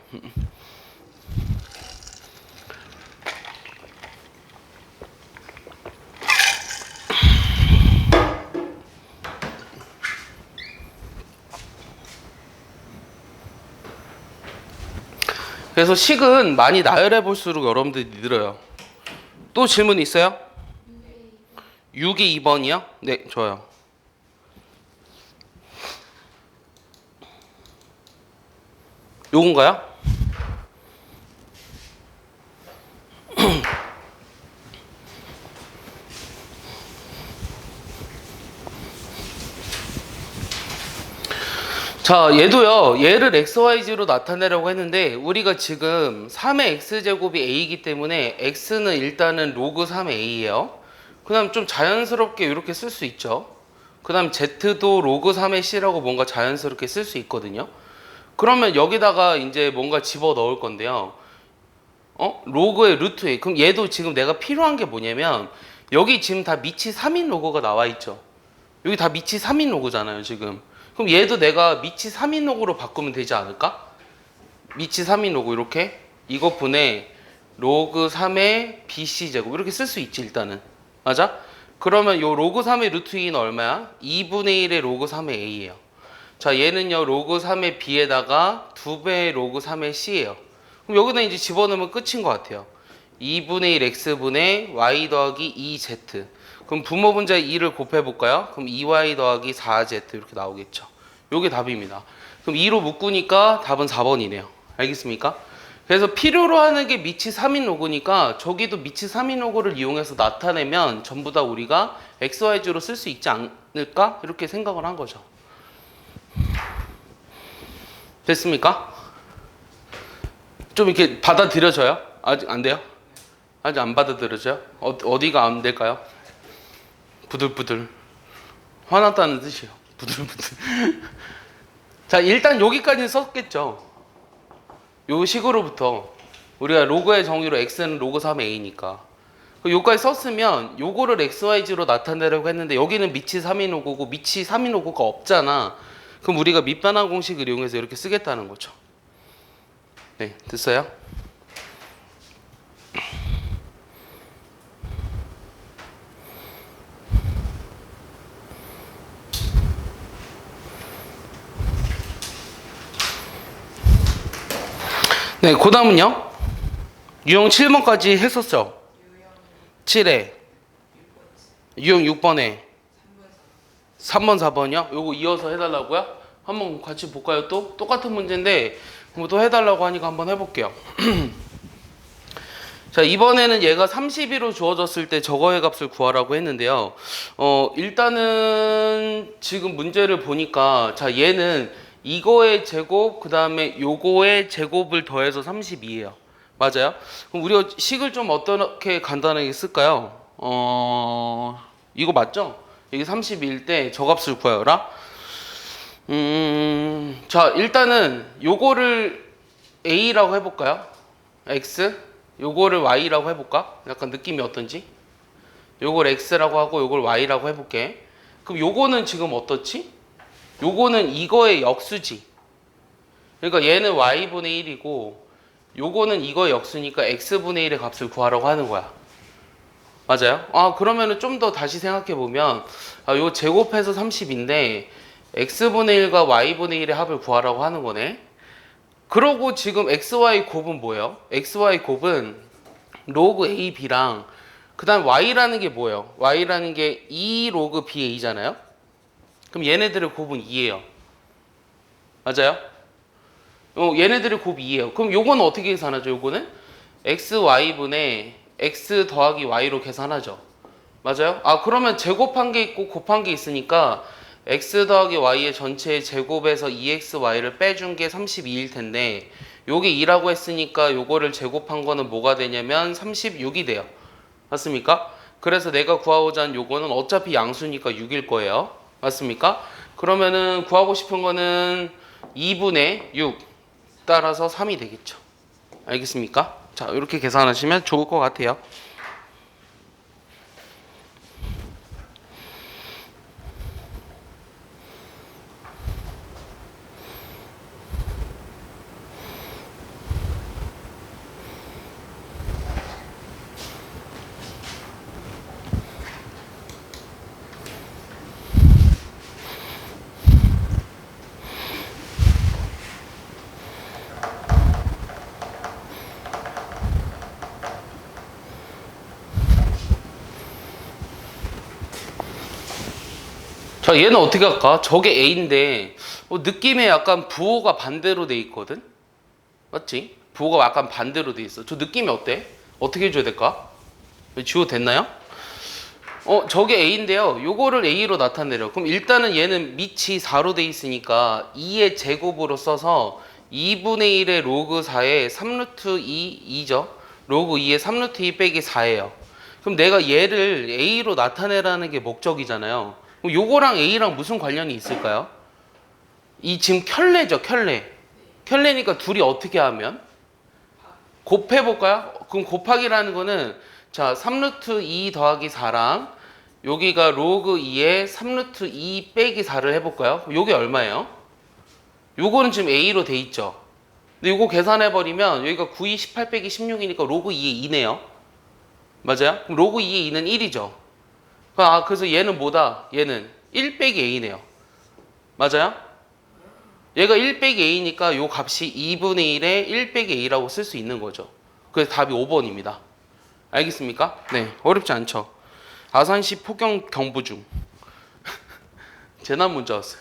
그래서 식은 많이 나열해 볼수록 여러분들이 늘어요. 또 질문 있어요? 6이 2번이요? 네, 좋아요. 요건가요? 자, 얘도요. 얘를 xyz로 나타내려고 했는데 우리가 지금 3의 x제곱이 a이기 때문에 x는 일단은 로그 3의 a예요. 그 다음 좀 자연스럽게 이렇게 쓸 수 있죠. 그 다음 z도 로그 3의 c라고 뭔가 자연스럽게 쓸 수 있거든요. 그러면 여기다가 이제 뭔가 집어 넣을 건데요. 로그의 루트 a. 그럼 얘도 지금 내가 필요한 게 뭐냐면 여기 지금 다 밑이 3인 로그가 나와 있죠. 여기 다 밑이 3인 로그잖아요, 지금. 그럼 얘도 내가 밑이 3인 로그로 바꾸면 되지 않을까? 밑이 3인 로그 이렇게 이것분의 로그 3의 bc제곱 이렇게 쓸 수 있지 일단은. 맞아? 그러면 요 로그 3의 루트 2는 얼마야? 2분의 1의 로그 3의 a예요. 자, 얘는요 로그 3의 b에다가 2배의 로그 3의 c예요. 그럼 여기다 이제 집어넣으면 끝인 것 같아요. 2분의 1 x분의 y 더하기 2z. 그럼 부모 분자 2를 곱해볼까요? 그럼 2y 더하기 4z 이렇게 나오겠죠. 요게 답입니다. 그럼 2로 묶으니까 답은 4번이네요. 알겠습니까? 그래서 필요로 하는 게 밑이 3인 로그니까 저기도 밑이 3인 로그를 이용해서 나타내면 전부 다 우리가 xyz로 쓸 수 있지 않을까? 이렇게 생각을 한 거죠. 됐습니까? 좀 이렇게 받아들여져요? 아직 안 돼요? 아직 안 받아들여져요? 어디가 안 될까요? 부들부들. 화났다는 뜻이에요. 부들부들. 자, 일단 여기까지는 썼겠죠. 요 식으로부터 우리가 로그의 정의로 x는 로그 3의 a니까 요까지 썼으면 요거를 xyz로 나타내려고 했는데 여기는 밑이 3인 로그고 밑이 3인 로그가 없잖아. 그럼 우리가 밑변환 공식을 이용해서 이렇게 쓰겠다는 거죠. 네, 됐어요? 네, 그 다음은요. 유형 7번까지 했었죠. 7에 유형 6번에 3번 4번이요. 요거 이어서 해달라고요? 한번 같이 볼까요? 또 똑같은 문제인데 또 해달라고 하니까 한번 해볼게요. 자, 이번에는 얘가 32로 주어졌을 때 저거의 값을 구하라고 했는데요. 일단은 지금 문제를 보니까 자, 얘는 이거의 제곱 그 다음에 요거의 제곱을 더해서 32예요. 맞아요? 그럼 우리가 식을 좀 어떻게 간단하게 쓸까요? 이거 맞죠? 이게 32일 때 저 값을 구하여라. 자, 일단은 요거를 a라고 해볼까요? x 요거를 y라고 해볼까? 약간 느낌이 어떤지? 요걸 x라고 하고 요걸 y라고 해볼게. 그럼 요거는 지금 어떻지? 요거는 이거의 역수지. 그러니까 얘는 y분의 1이고 요거는 이거의 역수니까 x분의 1의 값을 구하라고 하는 거야. 맞아요? 그러면은 좀 더 다시 생각해보면 요 제곱해서 30인데 x분의 1과 y분의 1의 합을 구하라고 하는 거네. 그러고 지금 xy 곱은 뭐예요? xy 곱은 로그 a, b랑 그 다음 y라는 게 뭐예요? y라는 게 2 로그 b a잖아요? 그럼 얘네들의 곱은 2예요. 맞아요? 얘네들의 곱이 2예요. 그럼 요거는 어떻게 계산하죠? 요거는 xy분의 x 더하기 y로 계산하죠. 맞아요? 그러면 제곱한 게 있고 곱한 게 있으니까 x 더하기 y의 전체의 제곱에서 2xy를 빼준 게 32일 텐데 요게 2라고 했으니까 요거를 제곱한 거는 뭐가 되냐면 36이 돼요. 맞습니까? 그래서 내가 구하고자 하는 요거는 어차피 양수니까 6일 거예요. 맞습니까? 그러면은 구하고 싶은 거는 2분의 6 따라서 3이 되겠죠. 알겠습니까? 자, 이렇게 계산하시면 좋을 것 같아요. 자, 얘는 어떻게 할까? 저게 A인데 느낌에 약간 부호가 반대로 돼 있거든? 맞지? 부호가 약간 반대로 돼 있어. 저 느낌이 어때? 어떻게 해줘야 될까? 지워 됐나요? 저게 A인데요. 요거를 A로 나타내려. 그럼 일단은 얘는 밑이 4로 돼 있으니까 2의 제곱으로 써서 2분의 1의 로그 4에 3루트 2, 2죠. 로그 2에 3루트 2 빼기 4예요. 그럼 내가 얘를 A로 나타내라는 게 목적이잖아요. 그럼 요거랑 A랑 무슨 관련이 있을까요? 이 지금 켤레죠, 켤레. 켤레니까 둘이 어떻게 하면? 곱해볼까요? 그럼 곱하기라는 거는 자 3루트 2 더하기 4랑 여기가 로그 2에 3루트 2 빼기 4를 해볼까요? 요게 얼마예요? 요거는 지금 A로 돼 있죠. 근데 요거 계산해버리면 여기가 9, 2, 18 빼기 16이니까 로그 2의 2네요. 맞아요? 그럼 로그 2의 2는 1이죠. 그래서 얘는 뭐다? 얘는 1 빼기 A네요. 맞아요? 얘가 1 빼기 A니까 요 값이 2분의 1에 1 빼기 A라고 쓸 수 있는 거죠. 그래서 답이 5번입니다. 알겠습니까? 네, 어렵지 않죠. 아산시 폭염 경보 중. 재난 문자 왔어요.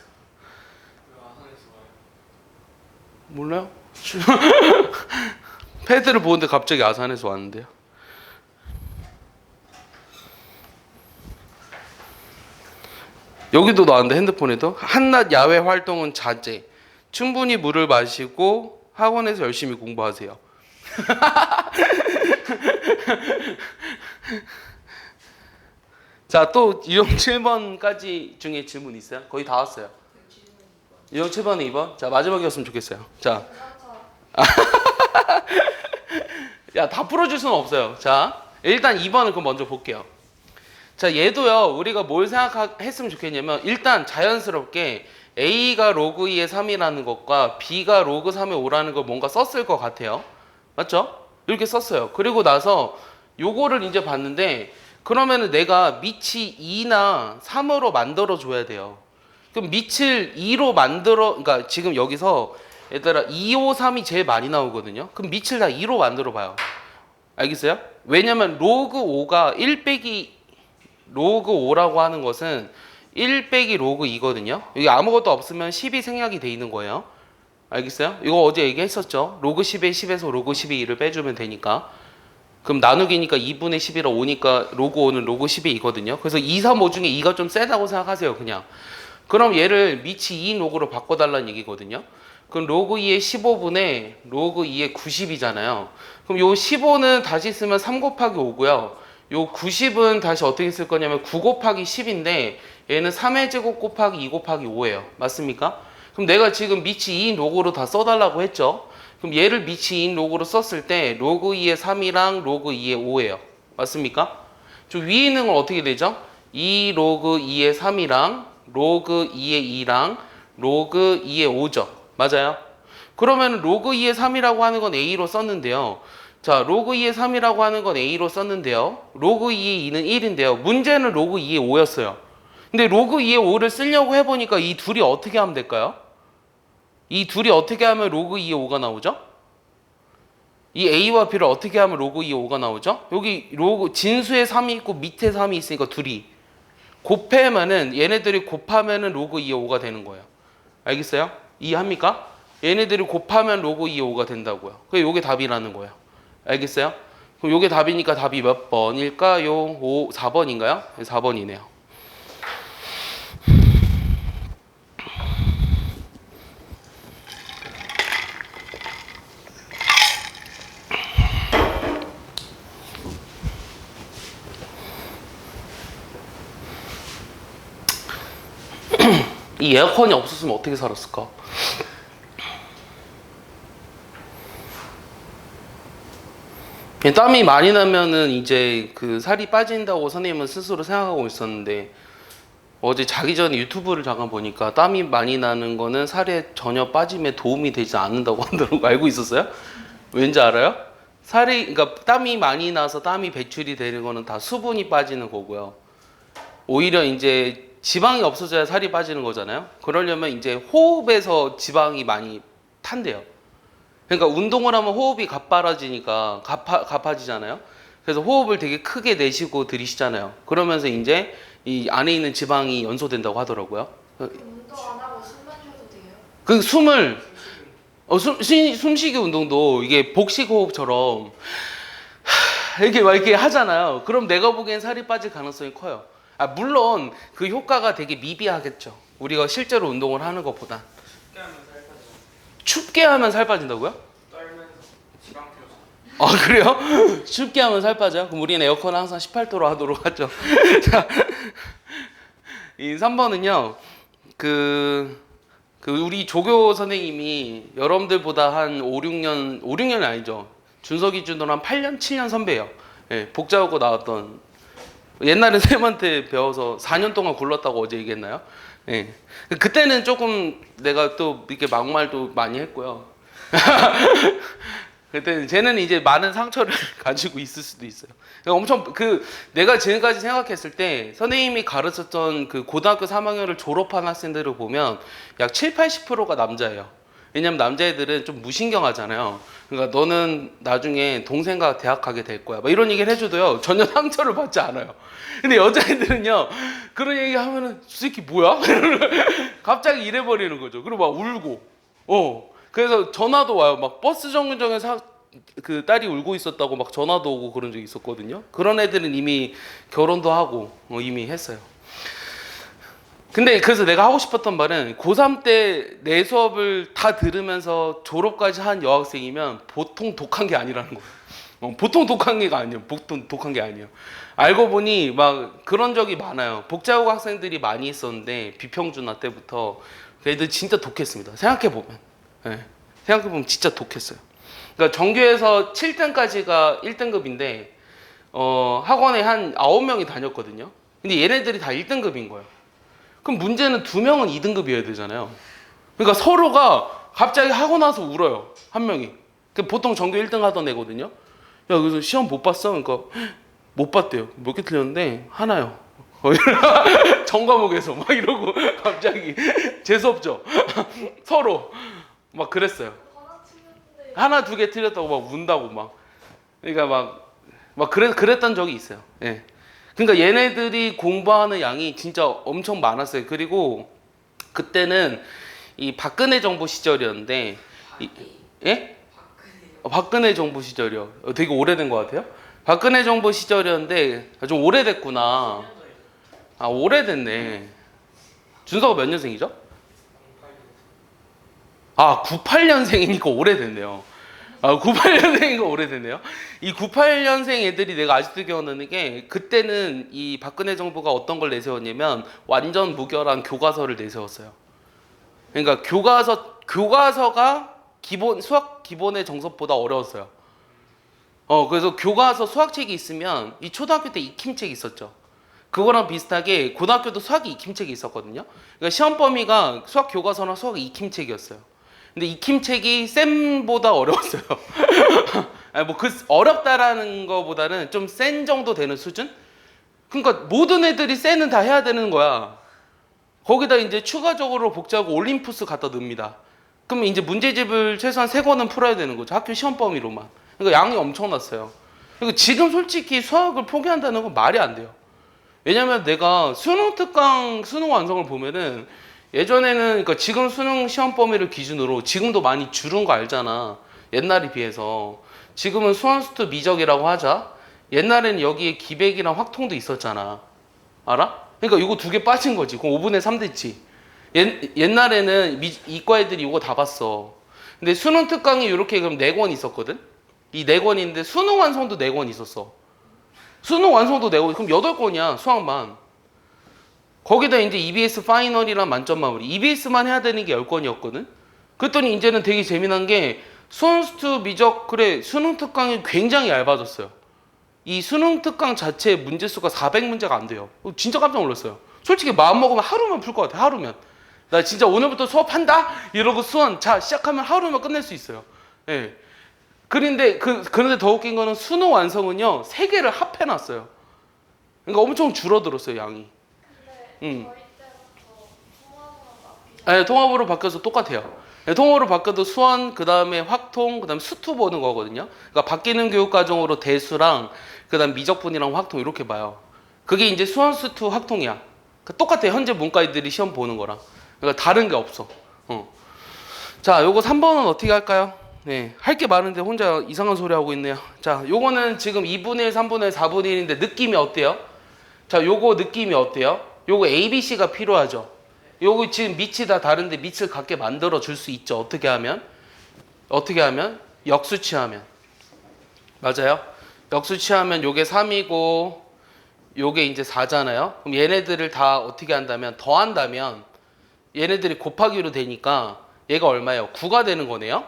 몰라요? 패드를 보는데 갑자기 아산에서 왔는데요. 여기도 나왔는데 핸드폰에도 한낮 야외 활동은 자제. 충분히 물을 마시고 학원에서 열심히 공부하세요. 자, 또 유형 7번까지 중에 질문 있어요? 거의 다 왔어요. 유형 7번, 2번. 자, 마지막이었으면 좋겠어요. 자, 야, 다 풀어줄 수는 없어요. 자, 일단 2번을 그럼 먼저 볼게요. 자, 얘도요, 우리가 뭘 생각했으면 좋겠냐면, 일단 자연스럽게 A가 로그 2의 3이라는 것과 B가 로그 3의 5라는 걸 뭔가 썼을 것 같아요. 맞죠? 이렇게 썼어요. 그리고 나서 요거를 이제 봤는데, 그러면은 내가 밑이 2나 3으로 만들어 줘야 돼요. 그럼 밑을 2로 그러니까 지금 여기서 얘들아 2, 5, 3이 제일 많이 나오거든요. 그럼 밑을 다 2로 만들어 봐요. 알겠어요? 왜냐면 로그 5가 1 빼기 로그 5라고 하는 것은 1 빼기 로그 2거든요. 여기 아무것도 없으면 10이 생략이 돼 있는 거예요. 알겠어요? 이거 어제 얘기했었죠. 로그 10에 10에서 로그 10의 2를 빼주면 되니까. 그럼 나누기니까 2분의 10이라 5니까 로그 5는 로그 10의 2거든요. 그래서 2, 3, 5 중에 2가 좀 세다고 생각하세요. 그냥. 그럼 얘를 밑이 2인 로그로 바꿔달라는 얘기거든요. 그럼 로그 2의 15분의 로그 2의 90이잖아요. 그럼 요 15는 다시 쓰면 3 곱하기 5고요. 요 90은 다시 어떻게 쓸 거냐면 9 곱하기 10인데 얘는 3의 제곱 곱하기 2 곱하기 5예요. 맞습니까? 그럼 내가 지금 밑이 2인 로그로 다 써달라고 했죠. 그럼 얘를 밑이 2인 로그로 썼을 때 로그 2의 3이랑 로그 2의 5예요. 맞습니까? 저 위에 있는 건 어떻게 되죠? 2 로그 2의 3이랑 로그 2의 2랑 로그 2의 5죠. 맞아요? 그러면 로그 2의 3이라고 하는 건 A로 썼는데요. 자, 로그 2의 3이라고 하는 건 A로 썼는데요. 로그 2의 2는 1인데요. 문제는 로그 2의 5였어요. 근데 로그 2의 5를 쓰려고 해보니까 이 둘이 어떻게 하면 될까요? 이 둘이 어떻게 하면 로그 2의 5가 나오죠? 이 A와 B를 어떻게 하면 로그 2의 5가 나오죠? 여기 로그 진수에 3이 있고 밑에 3이 있으니까 둘이 곱하면은 얘네들이 곱하면은 로그 2의 5가 되는 거예요. 알겠어요? 이해합니까? 얘네들이 곱하면 로그 2의 5가 된다고요. 그게 요게 답이라는 거예요. 알겠어요? 그럼 요게 답이니까 답이 몇 번일까요? 4번인가요? 4번이네요. 이 에어컨이 없었으면 어떻게 살았을까? 땀이 많이 나면은 이제 그 살이 빠진다고 선생님은 스스로 생각하고 있었는데 어제 자기 전에 유튜브를 잠깐 보니까 땀이 많이 나는 거는 살에 전혀 빠짐에 도움이 되지 않는다고 하더라고. 알고 있었어요? 왠지 알아요? 그러니까 땀이 많이 나서 땀이 배출이 되는 거는 다 수분이 빠지는 거고요. 오히려 이제 지방이 없어져야 살이 빠지는 거잖아요. 그러려면 이제 호흡에서 지방이 많이 탄대요. 그러니까 운동을 하면 호흡이 가빠라지니까 가파지잖아요. 그래서 호흡을 되게 크게 내쉬고 들이쉬잖아요. 그러면서 이제 이 안에 있는 지방이 연소된다고 하더라고요. 운동 안 하고 숨만 쉬어도 돼요? 그 숨을 숨쉬기 운동도 이게 복식 호흡처럼 이렇게 막 이렇게 하잖아요. 그럼 내가 보기엔 살이 빠질 가능성이 커요. 물론 그 효과가 되게 미비하겠죠. 우리가 실제로 운동을 하는 것보다. 춥게 하면 살 빠져요. 춥게 하면 살 빠진다고요? 떨면서 지방 태워서. 그래요? 춥게 하면 살 빠져요? 그럼 우리는 에어컨을 항상 18도로 하도록 하죠. 자, 이 3번은요. 우리 조교 선생님이 여러분들보다 한 5, 6년이 아니죠. 준서 기준으로 한 8년, 7년 선배예요. 예, 복자하고 나왔던, 옛날에 쌤한테 배워서 4년 동안 굴렀다고 어제 얘기했나요? 예. 그때는 조금 내가 또 이렇게 막말도 많이 했고요. 그때는 쟤는 이제 많은 상처를 가지고 있을 수도 있어요. 엄청 내가 지금까지 생각했을 때 선생님이 가르쳤던 그 고등학교 3학년을 졸업한 학생들을 보면 약 7, 80%가 남자예요. 왜냐면 남자애들은 좀 무신경하잖아요. 그러니까 너는 나중에 동생과 대학 가게 될 거야. 막 이런 얘기를 해줘도요. 전혀 상처를 받지 않아요. 근데 여자애들은요. 그런 얘기 하면은 저 새끼 뭐야? 갑자기 이래버리는 거죠. 그리고 막 울고. 그래서 전화도 와요. 막 버스 정류장에서 그 딸이 울고 있었다고 막 전화도 오고 그런 적이 있었거든요. 그런 애들은 이미 결혼도 하고 이미 했어요. 근데 그래서 내가 하고 싶었던 말은 고3 때 내 수업을 다 들으면서 졸업까지 한 여학생이면 보통 독한 게 아니라는 거예요. 보통 독한 게 아니에요. 보통 독한 게 아니에요. 알고 보니 막 그런 적이 많아요. 복자고 학생들이 많이 있었는데 비평준화 때부터 그 애들 진짜 독했습니다. 생각해보면. 네. 생각해보면 진짜 독했어요. 그러니까 전교에서 7등까지가 1등급인데 학원에 한 9명이 다녔거든요. 근데 얘네들이 다 1등급인 거예요. 그럼 문제는 2명은 2등급이어야 되잖아요. 그러니까 서로가 갑자기 하고 나서 울어요. 한 명이. 보통 전교 1등 하던 애거든요. 야, 그래서 시험 못 봤어? 그러니까 못 봤대요. 몇 개 틀렸는데 하나요. 전 과목에서 막 이러고 갑자기 재수없죠. 서로 막 그랬어요. 하나, 2개 틀렸다고 막 운다고 막. 그러니까 그랬던 적이 있어요. 예. 그러니까 얘네들이 공부하는 양이 진짜 엄청 많았어요. 그리고 그때는 이 박근혜 정부 시절이었는데, 예? 박근혜 정부 시절이요. 되게 오래된 것 같아요. 박근혜 정부 시절이었는데 좀 오래됐구나. 오래됐네. 준서가 몇 년생이죠? 98년생이니까 오래됐네요. 98년생이니까 오래됐네요. 이 98년생 애들이 내가 아직도 기억나는 게 그때는 이 박근혜 정부가 어떤 걸 내세웠냐면 완전 무결한 교과서를 내세웠어요. 그러니까 교과서가 수학 기본의 정석보다 어려웠어요. 그래서 교과서 수학책이 있으면 이 초등학교 때 익힘책이 있었죠. 그거랑 비슷하게 고등학교도 수학이 익힘책이 있었거든요. 그러니까 시험 범위가 수학 교과서나 수학 익힘책이었어요. 근데 익힘책이 쌤보다 어려웠어요. 어렵다라는 거보다는 좀 센 정도 되는 수준? 그러니까 모든 애들이 쌤은 다 해야 되는 거야. 거기다 이제 추가적으로 복잡하고 올림푸스 갖다 넣습니다. 그러면 이제 문제집을 최소한 3권은 풀어야 되는 거죠. 학교 시험 범위로만. 그러니까 양이 엄청났어요. 그리고 지금 솔직히 수학을 포기한다는 건 말이 안 돼요. 왜냐면 내가 수능 특강 수능 완성을 보면은 예전에는 그러니까 지금 수능 시험 범위를 기준으로 지금도 많이 줄은 거 알잖아. 옛날에 비해서. 지금은 수원수투 미적이라고 하자. 옛날에는 여기에 기백이랑 확통도 있었잖아. 알아? 그러니까 이거 2개 빠진 거지. 그럼 5분의 3 됐지. 옛날에는 이과 애들이 이거 다 봤어. 근데 수능 특강이 이렇게 그럼 4권 있었거든? 이 4권인데 수능 완성도 4권 있었어. 수능 완성도 4권, 그럼 8권이야, 수학만. 거기다 이제 EBS 파이널이랑 만점 마무리. EBS만 해야 되는 게 10권이었거든? 그랬더니 이제는 되게 재미난 게 수원수투 미적, 그래, 수능 특강이 굉장히 얇아졌어요. 이 수능 특강 자체 문제수가 400문제가 안 돼요. 진짜 깜짝 놀랐어요. 솔직히 마음먹으면 하루면 풀 것 같아, 하루면. 나 진짜 오늘부터 수업한다? 이러고 수원, 자, 시작하면 하루면 끝낼 수 있어요. 예. 그런데 더 웃긴 거는 수능 완성은요, 3개를 합해놨어요. 그러니까 엄청 줄어들었어요, 양이. 근데 저희 때부터 통합으로 바뀌죠. 네, 통합으로 바뀌어서 똑같아요. 네, 통합으로 바뀌어도 수원, 그 다음에 확통, 그 다음에 수투 보는 거거든요. 그러니까 바뀌는 교육과정으로 대수랑, 그 다음 미적분이랑 확통 이렇게 봐요. 그게 이제 수원, 수투, 확통이야. 그러니까 똑같아요. 현재 문과애들이 시험 보는 거랑. 그러니까 다른 게 없어. 자, 요거 3번은 어떻게 할까요? 네, 할 게 많은데 혼자 이상한 소리 하고 있네요. 자, 요거는 지금 2분의 1, 3분의 1, 4분의 1인데 느낌이 어때요? 자, 요거 느낌이 어때요? 요거 ABC가 필요하죠. 요거 지금 밑이 다 다른데 밑을 같게 만들어 줄 수 있죠. 어떻게 하면? 어떻게 하면? 역수치하면. 맞아요? 역수치하면 요게 3이고 요게 이제 4잖아요. 그럼 얘네들을 다 어떻게 한다면 더한다면 얘네들이 곱하기로 되니까 얘가 얼마예요? 9가 되는 거네요.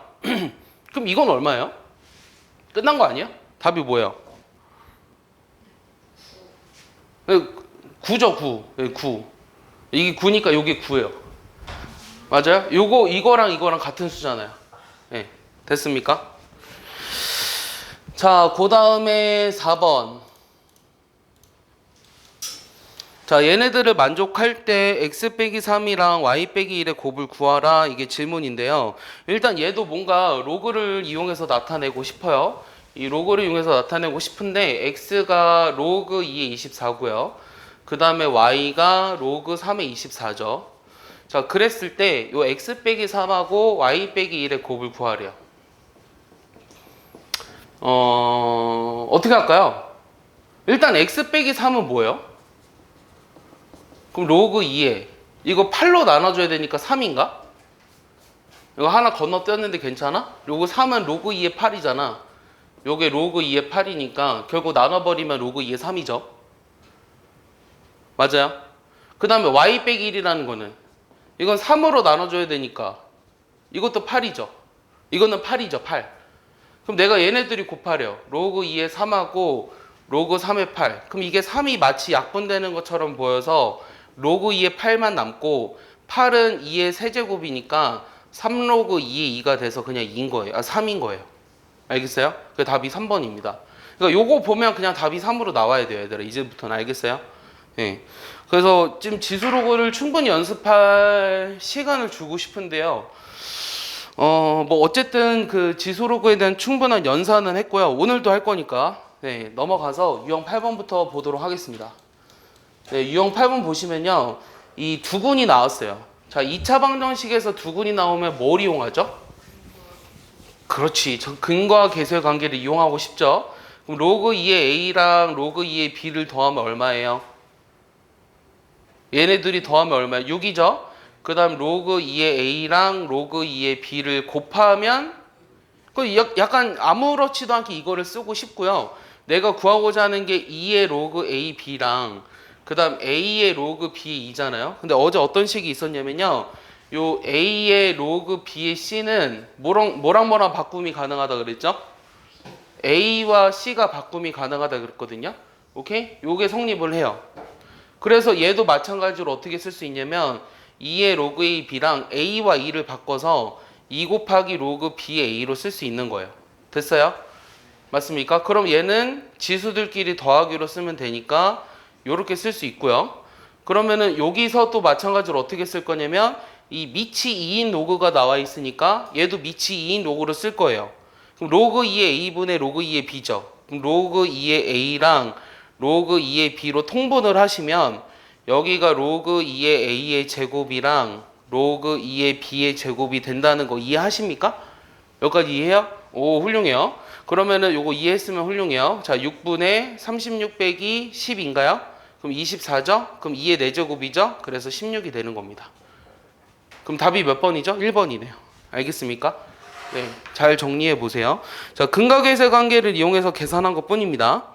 그럼 이건 얼마예요? 끝난 거 아니에요? 답이 뭐예요? 9죠, 9. 9. 이게 9니까 여기 9예요. 맞아요? 요거 이거랑 같은 수잖아요. 네, 됐습니까? 자, 그 다음에 4번. 자, 얘네들을 만족할 때 x 빼기 3이랑 y 빼기 1의 곱을 구하라. 이게 질문인데요. 일단 얘도 뭔가 로그를 이용해서 나타내고 싶어요. 이 로그를 이용해서 나타내고 싶은데 x가 로그 2의 24고요. 그 다음에 y가 로그 3의 24죠. 자, 그랬을 때 요 x 빼기 3하고 y 빼기 1의 곱을 구하래요. 어떻게 할까요? 일단 x 빼기 3은 뭐예요? 그럼 로그 2에 이거 8로 나눠줘야 되니까 3인가? 이거 하나 건너뛰었는데 괜찮아? 로그 3은 로그 2의 8이잖아. 요게 로그 2의 8이니까 결국 나눠버리면 로그 2의 3이죠. 맞아요? 그 다음에 y 빼기 1이라는 거는 이건 3으로 나눠줘야 되니까 이것도 8이죠. 이거는 8이죠. 8. 그럼 내가 얘네들이 곱하래요. 로그 2의 3하고 로그 3의 8. 그럼 이게 3이 마치 약분되는 것처럼 보여서 로그 2의 8만 남고 8은 2의 세제곱이니까 3로그 2의 2가 돼서 그냥 2인 거예요. 3인 거예요. 알겠어요? 그 답이 3번입니다. 그러니까 요거 보면 그냥 답이 3으로 나와야 돼요, 얘들아. 이제부터는 알겠어요? 예. 그래서 지금 지수로그를 충분히 연습할 시간을 주고 싶은데요. 뭐 어쨌든 그 지수로그에 대한 충분한 연산은 했고요. 오늘도 할 거니까 네, 넘어가서 유형 8번부터 보도록 하겠습니다. 네, 유형 8번 보시면요. 이 두근이 나왔어요. 자, 2차 방정식에서 두근이 나오면 뭘 이용하죠? 그렇지. 근과 계수의 관계를 이용하고 싶죠. 그럼 로그 2의 A랑 로그 2의 B를 더하면 얼마예요? 얘네들이 더하면 얼마예요? 6이죠. 그 다음 로그 2의 A랑 로그 2의 B를 곱하면 약간 아무렇지도 않게 이거를 쓰고 싶고요. 내가 구하고자 하는 게 2의 로그 A, B랑 그 다음 A의 로그 B의 2잖아요. 근데 어제 어떤 식이 있었냐면요. 요 A의 로그 B의 C는 뭐랑 바꿈이 가능하다 그랬죠? A와 C가 바꿈이 가능하다 그랬거든요. 오케이? 요게 성립을 해요. 그래서 얘도 마찬가지로 어떻게 쓸 수 있냐면 2의 로그 A, B랑 A와 2를 바꿔서 2 곱하기 로그 B의 A로 쓸 수 있는 거예요. 됐어요? 맞습니까? 그럼 얘는 지수들끼리 더하기로 쓰면 되니까 요렇게 쓸 수 있고요. 그러면은 여기서 또 마찬가지로 어떻게 쓸 거냐면 이 밑이 2인 로그가 나와 있으니까 얘도 밑이 2인 로그로 쓸 거예요. 그럼 로그 2의 A분의 로그 2의 B죠. 그럼 로그 2의 A랑 로그 2의 B로 통분을 하시면 여기가 로그 2의 A의 제곱이랑 로그 2의 B의 제곱이 된다는 거 이해하십니까? 여기까지 이해해요? 오, 훌륭해요. 그러면은 요거 이해했으면 훌륭해요. 자, 6분의 36 빼기 10인가요? 그럼 24죠? 그럼 2의 4제곱이죠? 그래서 16이 되는 겁니다. 그럼 답이 몇 번이죠? 1번이네요. 알겠습니까? 네, 잘 정리해 보세요. 자, 근과 계수의 관계를 이용해서 계산한 것 뿐입니다.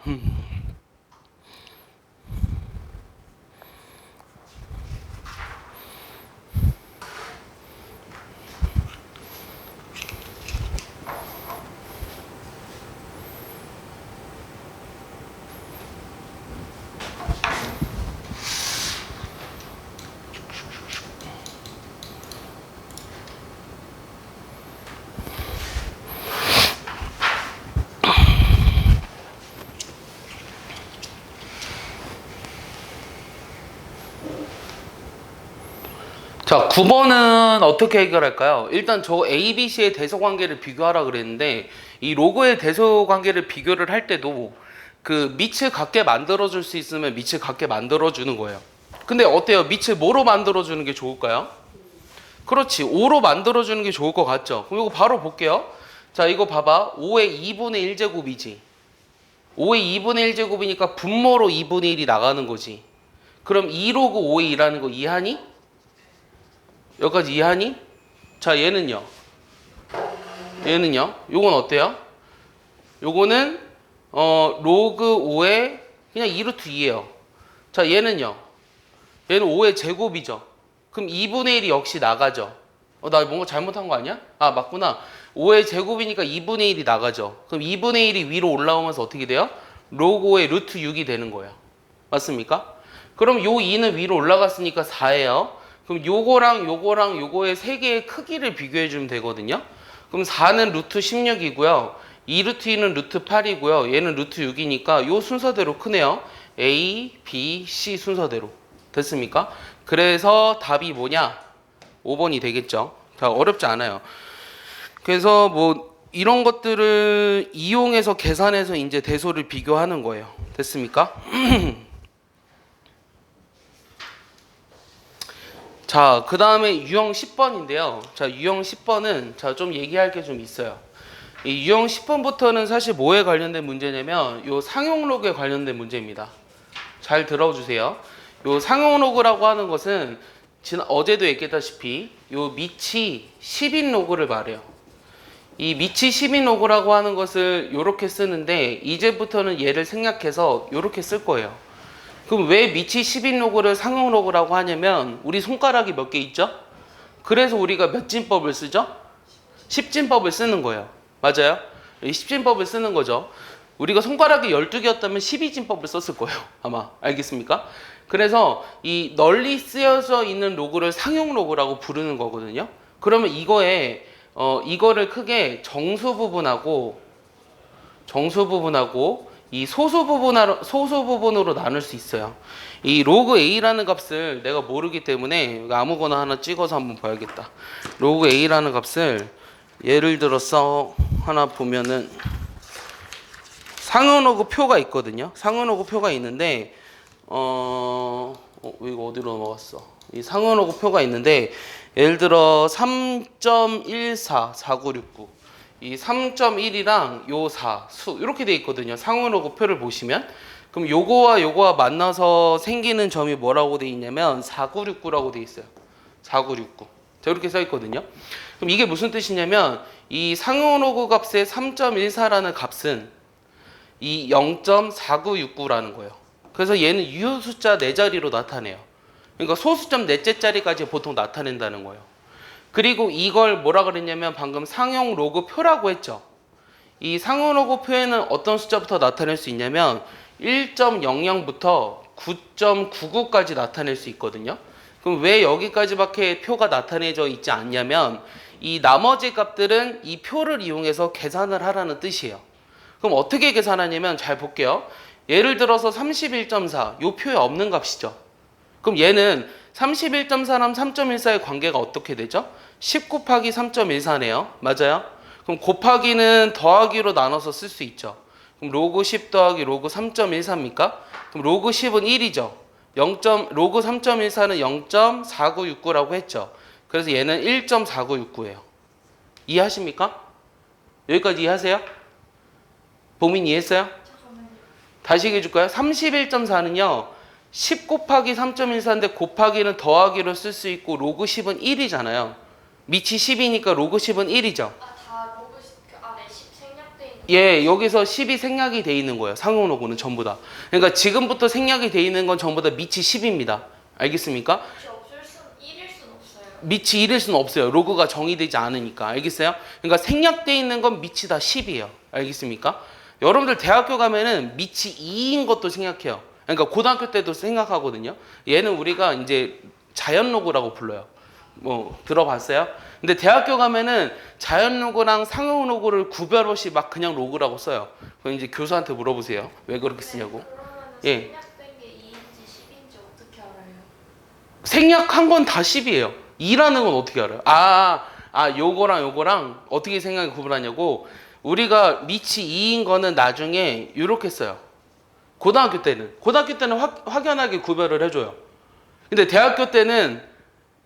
자, 9번은 어떻게 해결할까요? 일단 저 A, B, C의 대소관계를 비교하라 그랬는데 이 로그의 대소관계를 비교를 할 때도 그 밑을 같게 만들어줄 수 있으면 밑을 같게 만들어주는 거예요. 근데 어때요? 밑을 뭐로 만들어주는 게 좋을까요? 그렇지. 5로 만들어주는 게 좋을 것 같죠? 그럼 이거 바로 볼게요. 자, 이거 봐봐. 5의 2분의 1제곱이지. 5의 2분의 1제곱이니까 분모로 2분의 1이 나가는 거지. 그럼 2로그 5의 2라는 거 이해하니? 여기까지 이해하니? 자, 얘는요. 요건 어때요? 요거는 로그 5의 그냥 2루트 2예요. 자, 얘는요. 얘는 5의 제곱이죠. 그럼 2분의 1이 역시 나가죠. 나 뭔가 잘못한 거 아니야? 아, 맞구나. 5의 제곱이니까 2분의 1이 나가죠. 그럼 2분의 1이 위로 올라오면서 어떻게 돼요? 로그 5의 루트 6이 되는 거예요. 맞습니까? 그럼 요 2는 위로 올라갔으니까 4예요. 그럼 요거의 세 개의 크기를 비교해 주면 되거든요. 그럼 4는 루트 16이고요. 2 루트 2는 루트 8이고요. 얘는 루트 6이니까 요 순서대로 크네요. A, B, C 순서대로. 됐습니까? 그래서 답이 뭐냐? 5번이 되겠죠. 자, 어렵지 않아요. 그래서 뭐 이런 것들을 이용해서 계산해서 이제 대소를 비교하는 거예요. 됐습니까? 자, 그 다음에 유형 10번인데요. 자, 유형 10번은 자, 좀 얘기할 게 좀 있어요. 이 유형 10번부터는 사실 뭐에 관련된 문제냐면 요 상용로그에 관련된 문제입니다. 잘 들어주세요. 요 상용로그라고 하는 것은 어제도 얘기했다시피 요 미치 10인 로그를 말해요. 이 미치 10인 로그라고 하는 것을 요렇게 쓰는데 이제부터는 얘를 생략해서 요렇게 쓸 거예요. 그럼 왜 미치 10인 로그를 상용 로그라고 하냐면 우리 손가락이 몇 개 있죠? 그래서 우리가 몇 진법을 쓰죠? 10진법을 쓰는 거예요. 맞아요? 10진법을 쓰는 거죠. 우리가 손가락이 12개였다면 12진법을 썼을 거예요. 아마. 알겠습니까? 그래서 이 널리 쓰여져 있는 로그를 상용 로그라고 부르는 거거든요. 그러면 이거를 크게 정수 부분하고 이 소수 부분으로 나눌 수 있어요. 이 로그 A라는 값을 내가 모르기 때문에 아무거나 하나 찍어서 한번 봐야겠다. 로그 A라는 값을 예를 들어서 하나 보면은 상용 로그 표가 있거든요. 상용 로그 표가 있는데 이거 어디로 넘어갔어? 이 상용 로그 표가 있는데 예를 들어 3.14 4969 이 3.1이랑 요 4 수 이렇게 돼 있거든요. 상용 로그 표를 보시면 그럼 요거와 만나서 생기는 점이 뭐라고 돼 있냐면 4969라고 돼 있어요. 4969. 자, 이렇게 써 있거든요. 그럼 이게 무슨 뜻이냐면 이 상용 로그 값의 3.14라는 값은 이 0.4969라는 거예요. 그래서 얘는 유효 숫자 4자리로 나타내요. 그러니까 소수점 4째짜리까지 보통 나타낸다는 거예요. 그리고 이걸 뭐라 그랬냐면 방금 상용 로그 표라고 했죠. 이 상용 로그 표에는 어떤 숫자부터 나타낼 수 있냐면 1.00부터 9.99까지 나타낼 수 있거든요. 그럼 왜 여기까지밖에 표가 나타내져 있지 않냐면 이 나머지 값들은 이 표를 이용해서 계산을 하라는 뜻이에요. 그럼 어떻게 계산하냐면 잘 볼게요. 예를 들어서 31.4 요 표에 없는 값이죠. 그럼 얘는 31.4랑 3.14의 관계가 어떻게 되죠? 10 곱하기 3.14네요. 맞아요? 그럼 곱하기는 더하기로 나눠서 쓸 수 있죠. 그럼 로그 10 더하기 로그 3.14입니까? 그럼 로그 10은 1이죠. 로그 3.14는 0.4969라고 했죠. 그래서 얘는 1.4969예요. 이해하십니까? 여기까지 이해하세요? 보민 이해했어요? 다시 얘기해 줄까요? 31.4는요. 10 곱하기 3.14인데 곱하기는 더하기로 쓸 수 있고 로그 10은 1이잖아요. 미치 10이니까 로그 10은 1이죠. 다 로그 그 안에 10 생략돼 있는. 예, 여기서 10이 생략이 돼 있는 거예요. 상용 로그는 전부 다. 그러니까 지금부터 생략이 돼 있는 건 전부 다 미치 10입니다. 알겠습니까? 혹시 없을 순 1일 순 없어요. 미치 1일 수는 없어요. 로그가 정의되지 않으니까. 알겠어요? 그러니까 생략돼 있는 건 미치 다 10이에요. 알겠습니까? 여러분들 대학교 가면은 미치 2인 것도 생략해요. 그러니까 고등학교 때도 생각하거든요. 얘는 우리가 이제 자연 로그라고 불러요. 뭐 들어봤어요? 근데 대학교 가면은 자연 로그랑 상용 로그를 구별 없이 막 그냥 로그라고 써요. 그럼 이제 교수한테 물어보세요. 왜 그렇게 쓰냐고. 그러면 예. 생략된 게 2인지 10인지 어떻게 알아요? 생략한 건 다 10이에요. 2라는 건 어떻게 알아요? 요거랑 어떻게 생각이 구분하냐고. 우리가 미치 2인 거는 나중에 이렇게 써요. 고등학교 때는 확연하게 구별을 해줘요. 근데 대학교 때는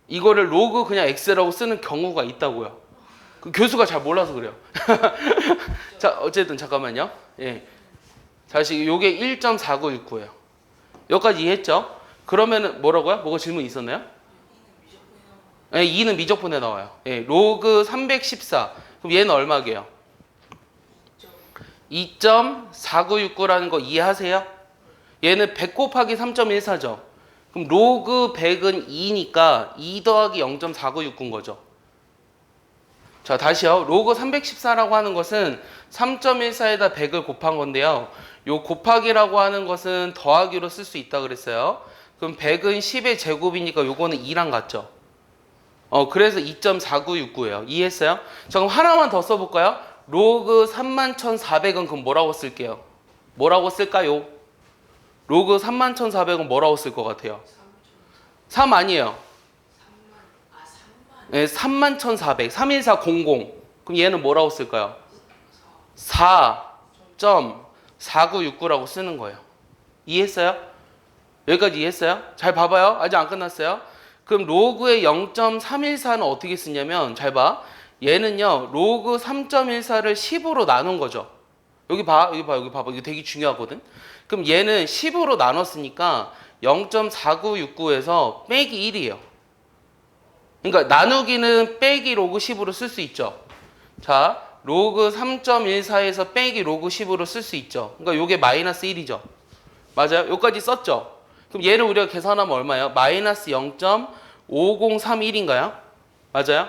이거를 로그 그냥 x라고 쓰는 경우가 있다고요. 그 교수가 잘 몰라서 그래요. 자, 어쨌든 잠깐만요. 예. 다시 요게 1.4969예요. 여기까지 이해했죠? 그러면은 뭐라고요? 뭐가 질문 있었나요? 예, 2는 미적분에 나와요. 예, 로그 314. 그럼 얘는 얼마게요? 2.4969라는 거 이해하세요? 얘는 100 곱하기 3.14죠. 그럼 로그 100은 2니까 2 더하기 0.4969인 거죠. 자, 다시요. 로그 314라고 하는 것은 3.14에다 100을 곱한 건데요. 요 곱하기라고 하는 것은 더하기로 쓸 수 있다 그랬어요. 그럼 100은 10의 제곱이니까 요거는 2랑 같죠. 그래서 2.4969예요. 이해했어요? 자, 그럼 하나만 더 써볼까요? 로그 31,400은 그럼 뭐라고 쓸게요? 뭐라고 쓸까요? 로그 31,400은 뭐라고 쓸 것 같아요? 3 아니에요. 네, 31,400. 31400. 그럼 얘는 뭐라고 쓸까요? 4.4969라고 쓰는 거예요. 이해했어요? 여기까지 이해했어요? 잘 봐봐요. 아직 안 끝났어요. 그럼 로그의 0.314는 어떻게 쓰냐면 잘 봐. 얘는요. 로그 3.14를 10으로 나눈 거죠. 여기 봐. 여기 봐봐. 이거 되게 중요하거든. 그럼 얘는 10으로 나눴으니까 0.4969에서 빼기 1이에요. 그러니까 나누기는 빼기 로그 10으로 쓸 수 있죠. 자, 로그 3.14에서 빼기 로그 10으로 쓸 수 있죠. 그러니까 요게 마이너스 1이죠. 맞아요? 여기까지 썼죠. 그럼 얘를 우리가 계산하면 얼마예요? 마이너스 0.5031인가요? 맞아요?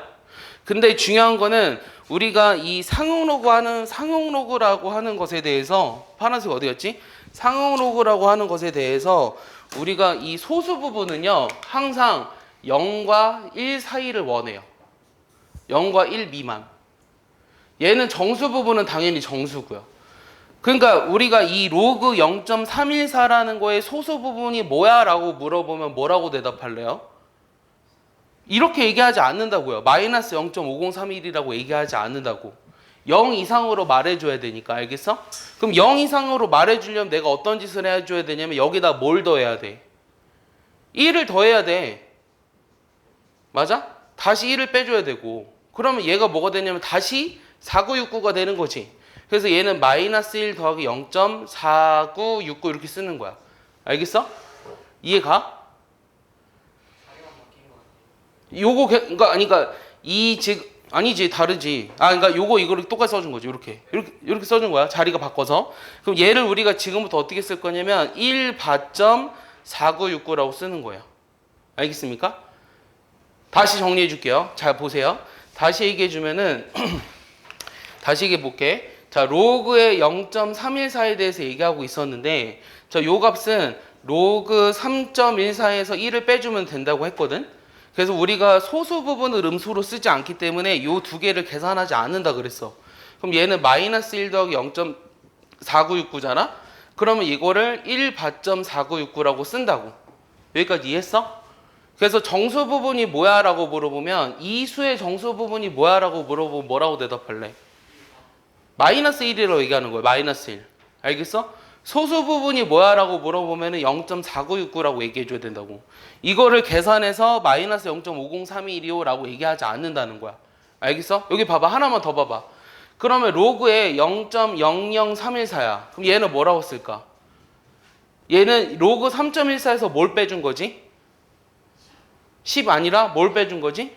근데 중요한 거는 우리가 이 상용로그라고 하는 것에 대해서 파란색 어디 갔지? 상용로그라고 하는 것에 대해서 우리가 이 소수 부분은요 항상 0과 1 사이를 원해요. 0과 1 미만. 얘는 정수 부분은 당연히 정수고요. 그러니까 우리가 이 로그 0.314라는 거의 소수 부분이 뭐야? 라고 물어보면 뭐라고 대답할래요? 이렇게 얘기하지 않는다고요. 마이너스 0.5031이라고 얘기하지 않는다고. 0 이상으로 말해줘야 되니까. 알겠어? 그럼 0 이상으로 말해주려면 내가 어떤 짓을 해줘야 되냐면 여기다 뭘 더해야 돼? 1을 더해야 돼. 맞아? 다시 1을 빼줘야 되고. 그러면 얘가 뭐가 되냐면 다시 4969가 되는 거지. 그래서 얘는 마이너스 1 더하기 0.4969 이렇게 쓰는 거야. 알겠어? 이해가? 요거 그러니까 이 지금 아니지 다르지. 그러니까 요거 이거를 똑같이 써준 거지. 이렇게 써준 거야. 자리가 바꿔서. 그럼 얘를 우리가 지금부터 어떻게 쓸 거냐면 1바.4969라고 쓰는 거예요. 알겠습니까? 다시 정리해 줄게요. 잘 보세요. 다시 얘기해 주면은 다시 얘기해 볼게. 자, 로그의 0.314에 대해서 얘기하고 있었는데 요 값은 로그 3.14에서 1을 빼주면 된다고 했거든. 그래서 우리가 소수 부분을 음수로 쓰지 않기 때문에 요 두 개를 계산하지 않는다 그랬어. 그럼 얘는 마이너스 1 더하기 0.4969잖아. 그러면 이거를 1바.4969라고 쓴다고. 여기까지 이해했어? 그래서 정수 부분이 뭐야? 라고 물어보면 이 수의 정수 부분이 뭐야? 라고 물어보면 뭐라고 대답할래? 마이너스 1이라고 얘기하는 거예요. 마이너스 1. 알겠어? 소수 부분이 뭐야? 라고 물어보면 0.4969라고 얘기해 줘야 된다고. 이거를 계산해서 마이너스 0.5031이요 라고 얘기하지 않는다는 거야. 알겠어? 여기 봐봐. 하나만 더 봐봐. 그러면 로그에 0.00314야. 그럼 얘는 뭐라고 쓸까? 얘는 로그 3.14에서 뭘 빼준 거지? 10 아니라 뭘 빼준 거지?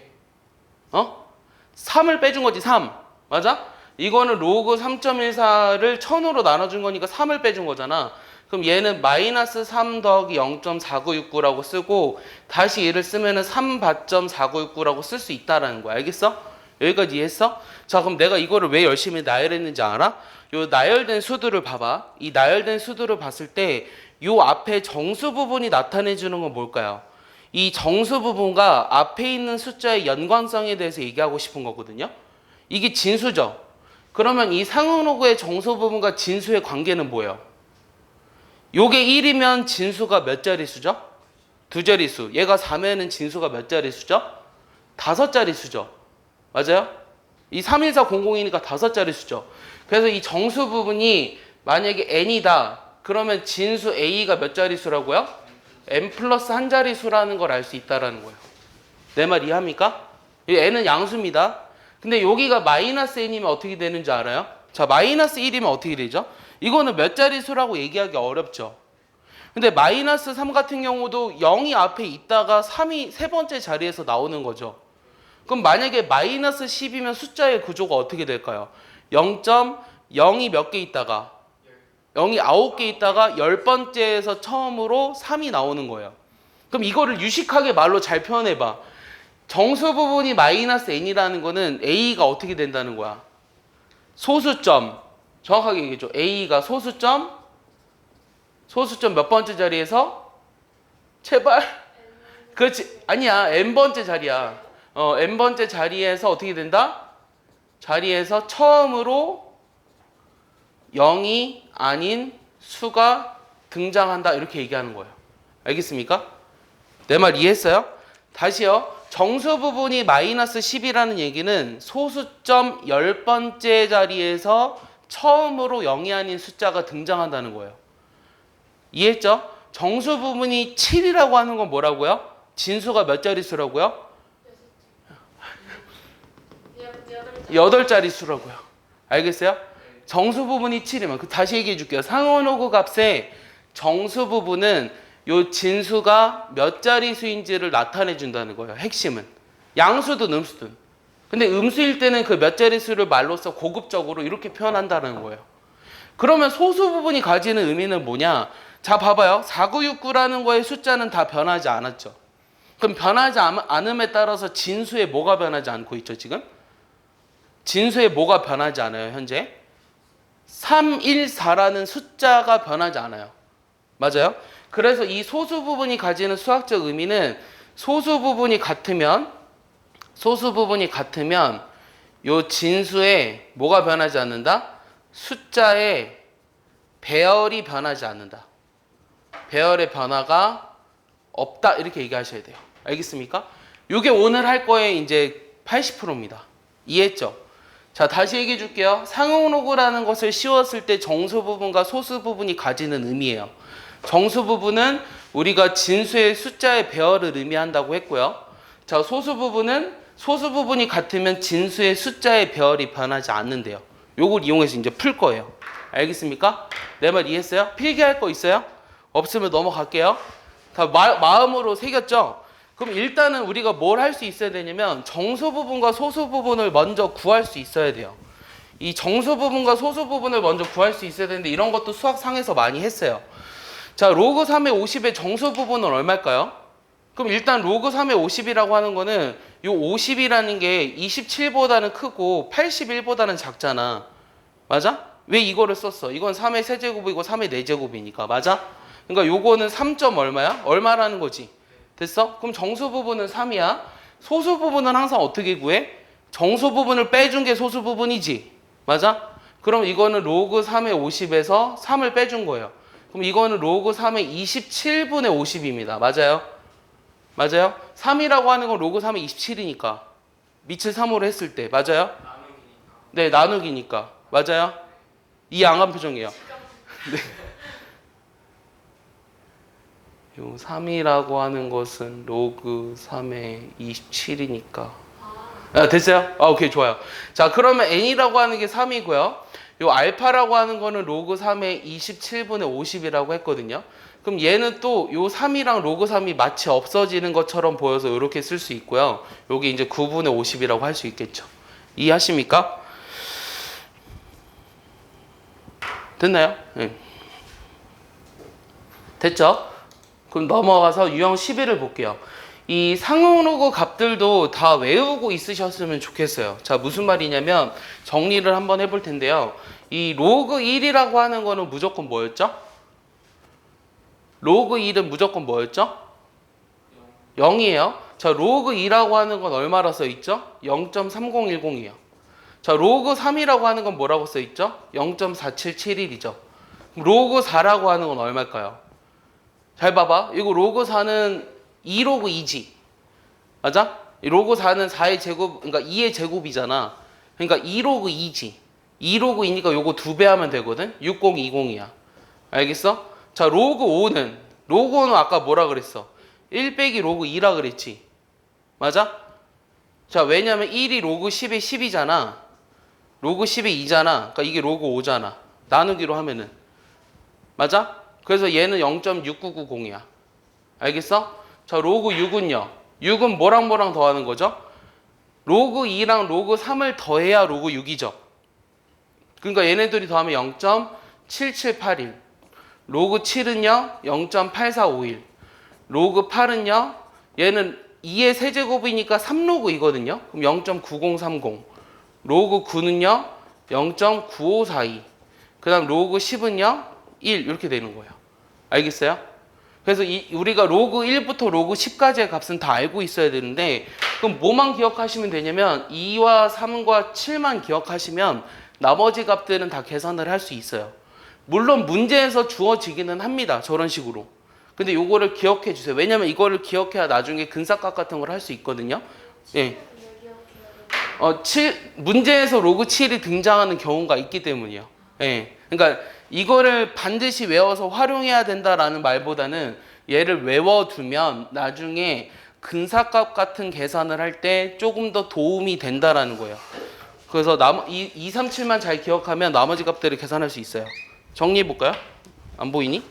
3을 빼준 거지. 3. 맞아? 이거는 로그 3.14를 1000으로 나눠준 거니까 3을 빼준 거잖아. 그럼 얘는 마이너스 3 더하기 0.4969라고 쓰고 다시 얘를 쓰면은 3바.4969라고 쓸 수 있다라는 거야. 알겠어? 여기까지 이해했어? 자, 그럼 내가 이거를 왜 열심히 나열했는지 알아? 요 나열된 수들을 봐봐. 이 나열된 수들을 봤을 때 요 앞에 정수 부분이 나타내 주는 건 뭘까요? 이 정수 부분과 앞에 있는 숫자의 연관성에 대해서 얘기하고 싶은 거거든요. 이게 진수죠. 그러면 이 상응로그의 정수 부분과 진수의 관계는 뭐예요? 요게 1이면 진수가 몇 자릿수죠? 2자릿수. 얘가 4면은 진수가 몇 자릿수죠? 5자릿수죠. 맞아요? 이 31400이니까 5자릿수죠. 그래서 이 정수 부분이 만약에 n이다. 그러면 진수 a가 몇 자릿수라고요? n 플러스 한 자릿수라는 걸 알 수 있다는 거예요. 내 말 이해합니까? 이 n은 양수입니다. 근데 여기가 마이너스 n이면 어떻게 되는 줄 알아요? 자, 마이너스 1이면 어떻게 되죠? 이거는 몇 자리 수라고 얘기하기 어렵죠. 근데 마이너스 3 같은 경우도 0이 앞에 있다가 3이 세 번째 자리에서 나오는 거죠. 그럼 만약에 마이너스 10이면 숫자의 구조가 어떻게 될까요? 0.0이 몇 개 있다가 0이 9개 있다가 10번째에서 처음으로 3이 나오는 거예요. 그럼 이거를 유식하게 말로 잘 표현해봐. 정수 부분이 마이너스 n이라는 거는 a가 어떻게 된다는 거야? 소수점. 정확하게 얘기해줘. a가 소수점 몇 번째 자리에서? 제발. 그렇지. 아니야. n번째 자리야. n번째 자리에서 어떻게 된다? 자리에서 처음으로 0이 아닌 수가 등장한다. 이렇게 얘기하는 거예요. 알겠습니까? 내 말 이해했어요? 다시요. 정수 부분이 마이너스 10이라는 얘기는 소수점 10번째 자리에서 처음으로 0이 아닌 숫자가 등장한다는 거예요. 이해했죠? 정수 부분이 7이라고 하는 건 뭐라고요? 진수가 몇 자릿수라고요? 8자리 수라고요. 알겠어요? 정수 부분이 7이면 다시 얘기해 줄게요. 상호노구 값의 정수 부분은 요 진수가 몇 자릿수인지를 나타내 준다는 거예요. 핵심은. 양수든 음수든. 근데 음수일 때는 그 몇 자릿수를 말로써 고급적으로 이렇게 표현한다는 거예요. 그러면 소수 부분이 가지는 의미는 뭐냐? 자, 봐봐요. 4969라는 거의 숫자는 다 변하지 않았죠. 그럼 변하지 않음에 따라서 진수에 뭐가 변하지 않고 있죠, 지금? 진수에 뭐가 변하지 않아요, 현재? 314라는 숫자가 변하지 않아요. 맞아요? 그래서 이 소수 부분이 가지는 수학적 의미는 소수 부분이 같으면 요 진수에 뭐가 변하지 않는다? 숫자의 배열이 변하지 않는다. 배열의 변화가 없다. 이렇게 얘기하셔야 돼요. 알겠습니까? 요게 오늘 할 거의 이제 80%입니다. 이해했죠? 자, 다시 얘기해 줄게요. 상응로그라는 것을 씌웠을 때 정수 부분과 소수 부분이 가지는 의미예요. 정수 부분은 우리가 진수의 숫자의 배열을 의미한다고 했고요. 자, 소수 부분이 같으면 진수의 숫자의 배열이 변하지 않는데요. 요걸 이용해서 이제 풀 거예요. 알겠습니까? 내 말 이해했어요? 필기할 거 있어요? 없으면 넘어갈게요. 다 마음으로 새겼죠? 그럼 일단은 우리가 뭘 할 수 있어야 되냐면 정수 부분과 소수 부분을 먼저 구할 수 있어야 돼요. 이 정수 부분과 소수 부분을 먼저 구할 수 있어야 되는데 이런 것도 수학상에서 많이 했어요. 자, 로그 3의 50의 정수 부분은 얼마일까요? 그럼 일단 로그 3의 50이라고 하는 거는 이 50이라는 게 27보다는 크고 81보다는 작잖아. 맞아? 왜 이거를 썼어? 이건 3의 세제곱이고 3의 4제곱이니까. 맞아? 그러니까 요거는 3점 얼마야? 얼마라는 거지. 됐어? 그럼 정수 부분은 3이야. 소수 부분은 항상 어떻게 구해? 정수 부분을 빼준 게 소수 부분이지. 맞아? 그럼 이거는 로그 3의 50에서 3을 빼준 거예요. 그럼 이거는 로그 3의 27분의 50입니다. 맞아요? 맞아요? 3이라고 하는 건 로그 3의 27이니까. 밑을 3으로 했을 때. 맞아요? 네, 나누기니까. 맞아요? 이 양한 표정이에요. 네. 요 3이라고 하는 것은 로그 3의 27이니까. 아, 됐어요? 아, 오케이, 좋아요. 자, 그러면 n이라고 하는 게 3이고요. 요 알파라고 하는 거는 로그 3의 27분의 50이라고 했거든요. 그럼 얘는 또 요 3이랑 로그 3이 마치 없어지는 것처럼 보여서 이렇게 쓸 수 있고요. 여기 이제 9분의 50이라고 할 수 있겠죠. 이해하십니까? 됐나요? 네. 됐죠? 그럼 넘어가서 유형 11을 볼게요. 이 상응로그 값들도 다 외우고 있으셨으면 좋겠어요. 자, 무슨 말이냐면 정리를 한번 해볼 텐데요. 이 로그 1이라고 하는 거는 무조건 뭐였죠? 로그 1은 무조건 뭐였죠? 0이에요. 자, 로그 2라고 하는 건 얼마라 써있죠? 0.3010이에요. 자, 로그 3이라고 하는 건 뭐라고 써있죠? 0.4771이죠. 로그 4라고 하는 건 얼마일까요? 잘 봐봐. 이거 로그 4는 2로그 2지. 맞아? 이 로그 4는 4의 제곱, 그러니까 2의 제곱이잖아. 그러니까 2로그 2지. 2로그 2니까 요거 2배 하면 되거든? 6020이야. 알겠어? 자, 로그 5는 아까 뭐라 그랬어? 1 빼기 로그 2라 그랬지. 맞아? 자, 왜냐면 1이 로그 10의 10이잖아. 로그 10의 2잖아. 그러니까 이게 로그 5잖아. 나누기로 하면은. 맞아? 그래서 얘는 0.6990이야. 알겠어? 자, 로그 6은요. 6은 뭐랑 뭐랑 더하는 거죠? 로그 2랑 로그 3을 더해야 로그 6이죠. 그러니까 얘네들이 더하면 0.7781. 로그 7은요. 0.8451. 로그 8은요. 얘는 2의 세제곱이니까 3로그이거든요. 그럼 0.9030. 로그 9는요. 0.9542. 그 다음 로그 10은요. 1 이렇게 되는 거예요. 알겠어요? 그래서 우리가 로그 1부터 로그 10까지의 값은 다 알고 있어야 되는데 그럼 뭐만 기억하시면 되냐면 2와 3과 7만 기억하시면 나머지 값들은 다 계산을 할 수 있어요. 물론 문제에서 주어지기는 합니다. 저런 식으로. 근데 요거를 기억해 주세요. 왜냐면 이거를 기억해야 나중에 근사값 같은 걸 할 수 있거든요. 예. 문제에서 로그 7이 등장하는 경우가 있기 때문이요. 예. 그러니까 이거를 반드시 외워서 활용해야 된다라는 말보다는 얘를 외워두면 나중에 근사값 같은 계산을 할 때 조금 더 도움이 된다라는 거예요. 그래서 2, 3, 7만 잘 기억하면 나머지 값들을 계산할 수 있어요. 정리해 볼까요? 안 보이니?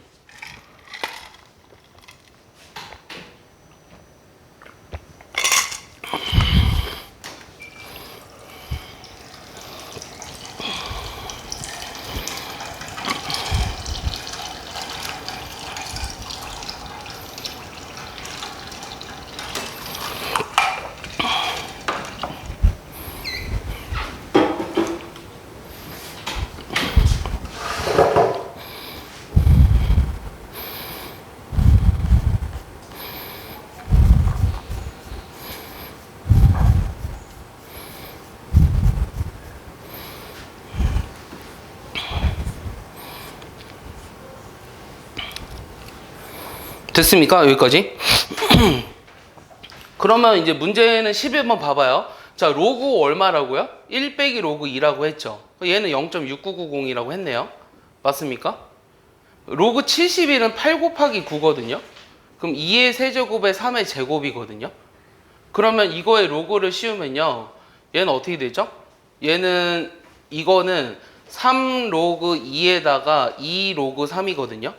됐습니까? 여기까지? 그러면 이제 문제는 11번 봐봐요. 자, 로그 얼마라고요? 1 빼기 로그 2라고 했죠. 얘는 0.6990이라고 했네요. 맞습니까? 로그 71은 8 곱하기 9거든요. 그럼 2의 세제곱에 3의 제곱이거든요. 그러면 이거의 로그를 씌우면요. 얘는 어떻게 되죠? 이거는 3 로그 2에다가 2 로그 3이거든요.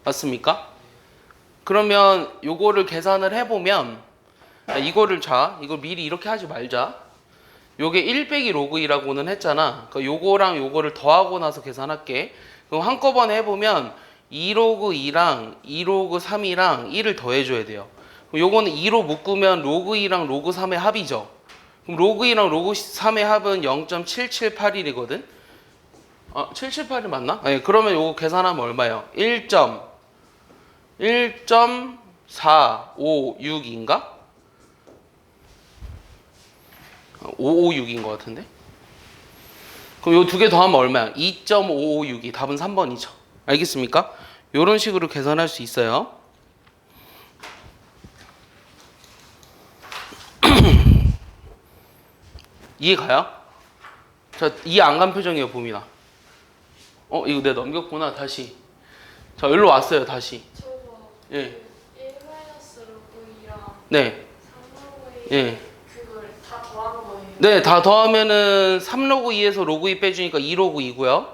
맞습니까? 그러면 요거를 계산을 해보면 이걸 미리 이렇게 하지 말자. 요게 1 빼기 로그 2라고는 했잖아. 그러니까 요거랑 요거를 더하고 나서 계산할게. 그럼 한꺼번에 해보면 2 로그 2랑 2 로그 3이랑 1을 더해줘야 돼요. 그럼 요거는 2로 묶으면 로그 2랑 로그 3의 합이죠. 그럼 로그 2랑 로그 3의 합은 0.7781이거든. 778이 맞나? 네, 그러면 요거 계산하면 얼마예요? 1.456인가? 556인 것 같은데? 그럼 요 두 개 더하면 얼마야? 2.556이 답은 3번이죠. 알겠습니까? 요런 식으로 계산할 수 있어요. 이해 가요? 자, 이해 안 간 표정이에요, 봄이나. 이거 내가 넘겼구나, 다시. 자, 여기로 왔어요, 다시. 저거 예. 1 마이너스 로그 2랑 네. 3로그 2 예. 그걸 다 더하는 거예요? 네, 다 더하면은 3로그 2에서 로그 2 빼주니까 2로그 2고요.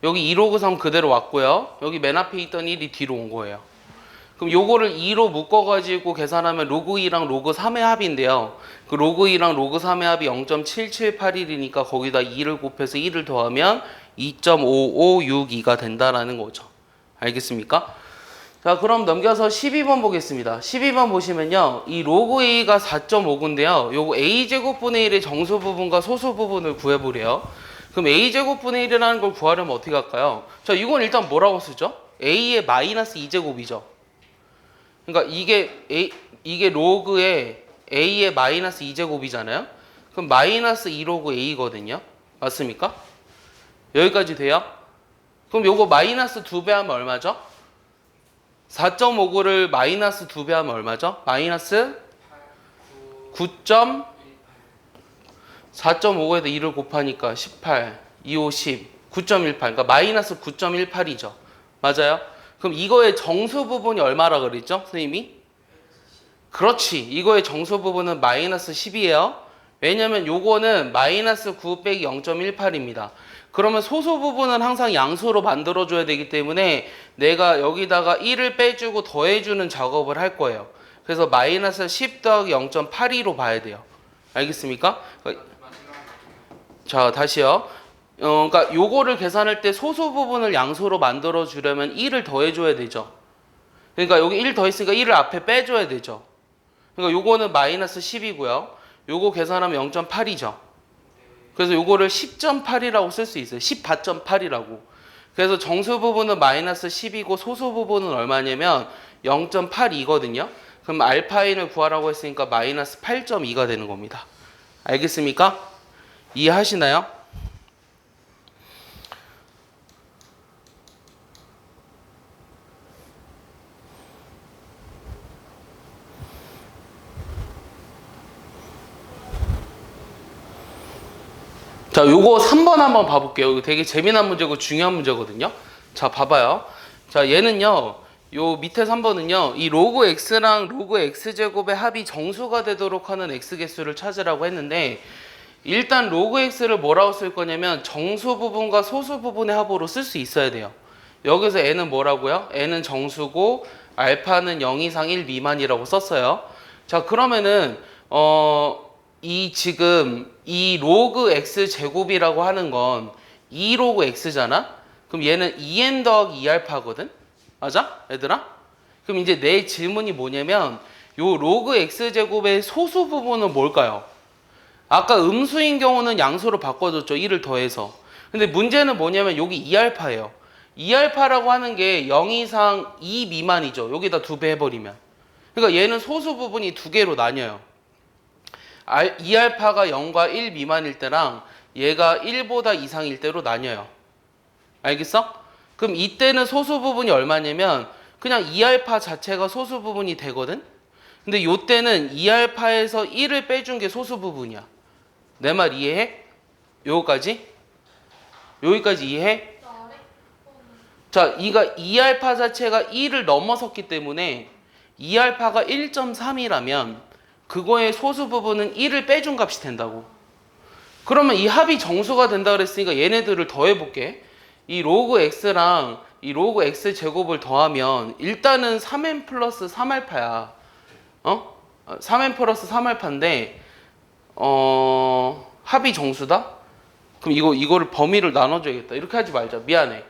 여기 2로그 3 그대로 왔고요. 여기 맨 앞에 있던 1이 뒤로 온 거예요. 그럼 요거를 2로 묶어가지고 계산하면 로그 2랑 로그 3의 합인데요. 그 로그 2랑 로그 3의 합이 0.7781이니까 거기다 2를 곱해서 1을 더하면 2.5562가 된다라는 거죠. 알겠습니까? 자, 그럼 넘겨서 12번 보겠습니다. 12번 보시면요. 이 로그 A가 4.5인데요. 요거 A제곱분의 1의 정수 부분과 소수 부분을 구해보래요. 그럼 A제곱분의 1이라는 걸 구하려면 어떻게 할까요? 자, 이건 일단 뭐라고 쓰죠? A의 마이너스 2제곱이죠. 그러니까 이게 로그의 A의 마이너스 2제곱이잖아요. 그럼 마이너스 2로그 A거든요. 맞습니까? 여기까지 돼요? 그럼 요거 마이너스 2배 하면 얼마죠? 4.59를 마이너스 2배 하면 얼마죠? 마이너스 4.5에다 2를 곱하니까 18, 2, 5, 10, 9.18. 그러니까 마이너스 9.18이죠. 맞아요? 그럼 이거의 정수 부분이 얼마라 그랬죠? 선생님이? 그렇지. 이거의 정수 부분은 마이너스 10이에요. 왜냐면 요거는 마이너스 9 빼기 0.18입니다. 그러면 소수 부분은 항상 양수로 만들어줘야 되기 때문에 내가 여기다가 1을 빼주고 더해주는 작업을 할 거예요. 그래서 마이너스 10 더하기 0.82로 봐야 돼요. 알겠습니까? 자, 다시요. 그러니까 요거를 계산할 때 소수 부분을 양수로 만들어 주려면 1을 더해 줘야 되죠. 그러니까 여기 1 더했으니까 1을 앞에 빼줘야 되죠. 그러니까 요거는 마이너스 10이고요. 요거 계산하면 0.8이죠. 그래서 요거를 10.8이라고 쓸 수 있어요. 14.8이라고. 그래서 정수 부분은 마이너스 10이고 소수 부분은 얼마냐면 0.82거든요. 그럼 알파인을 구하라고 했으니까 마이너스 8.2가 되는 겁니다. 알겠습니까? 이해하시나요? 자, 요거 3번 한번 봐볼게요. 이거 되게 재미난 문제고 중요한 문제거든요. 자, 봐봐요. 자, 얘는요, 요 밑에 3번은요, 이 로그 x랑 로그 x제곱의 합이 정수가 되도록 하는 x개수를 찾으라고 했는데, 일단 로그 x를 뭐라고 쓸 거냐면 정수 부분과 소수 부분의 합으로 쓸 수 있어야 돼요. 여기서 n은 뭐라고요? n은 정수고 알파는 0 이상 1 미만이라고 썼어요. 자, 그러면은 지금 이 로그 x 제곱이라고 하는 건 2 로그 x잖아? 그럼 얘는 2n 더하기 2알파거든? 맞아? 얘들아? 그럼 이제 내 질문이 뭐냐면 요 로그 x 제곱의 소수 부분은 뭘까요? 아까 음수인 경우는 양수로 바꿔줬죠. 1을 더해서. 근데 문제는 뭐냐면 여기 2알파예요. 2알파라고 하는 게 0 이상 2 미만이죠. 여기다 2배 해버리면. 그러니까 얘는 소수 부분이 2개로 나뉘어요. 2알파가 0과 1 미만일 때랑 얘가 1보다 이상일 때로 나뉘어요. 알겠어? 그럼 이때는 소수 부분이 얼마냐면 그냥 2알파 자체가 소수 부분이 되거든? 근데 요때는 2알파에서 1을 빼준 게 소수 부분이야. 내 말 이해해? 요거까지? 여기까지 이해해? 아래? 자, 2알파 자체가 1을 넘어섰기 때문에 2알파가 1.3이라면 그거의 소수 부분은 1을 빼준 값이 된다고. 그러면 이 합이 정수가 된다 그랬으니까 얘네들을 더해볼게. 이 로그 x랑 이 로그 x 제곱을 더하면 일단은 3n 플러스 3알파야. 3n 플러스 3알파인데 합이 정수다? 그럼 이거를 범위를 나눠줘야겠다. 이렇게 하지 말자. 미안해.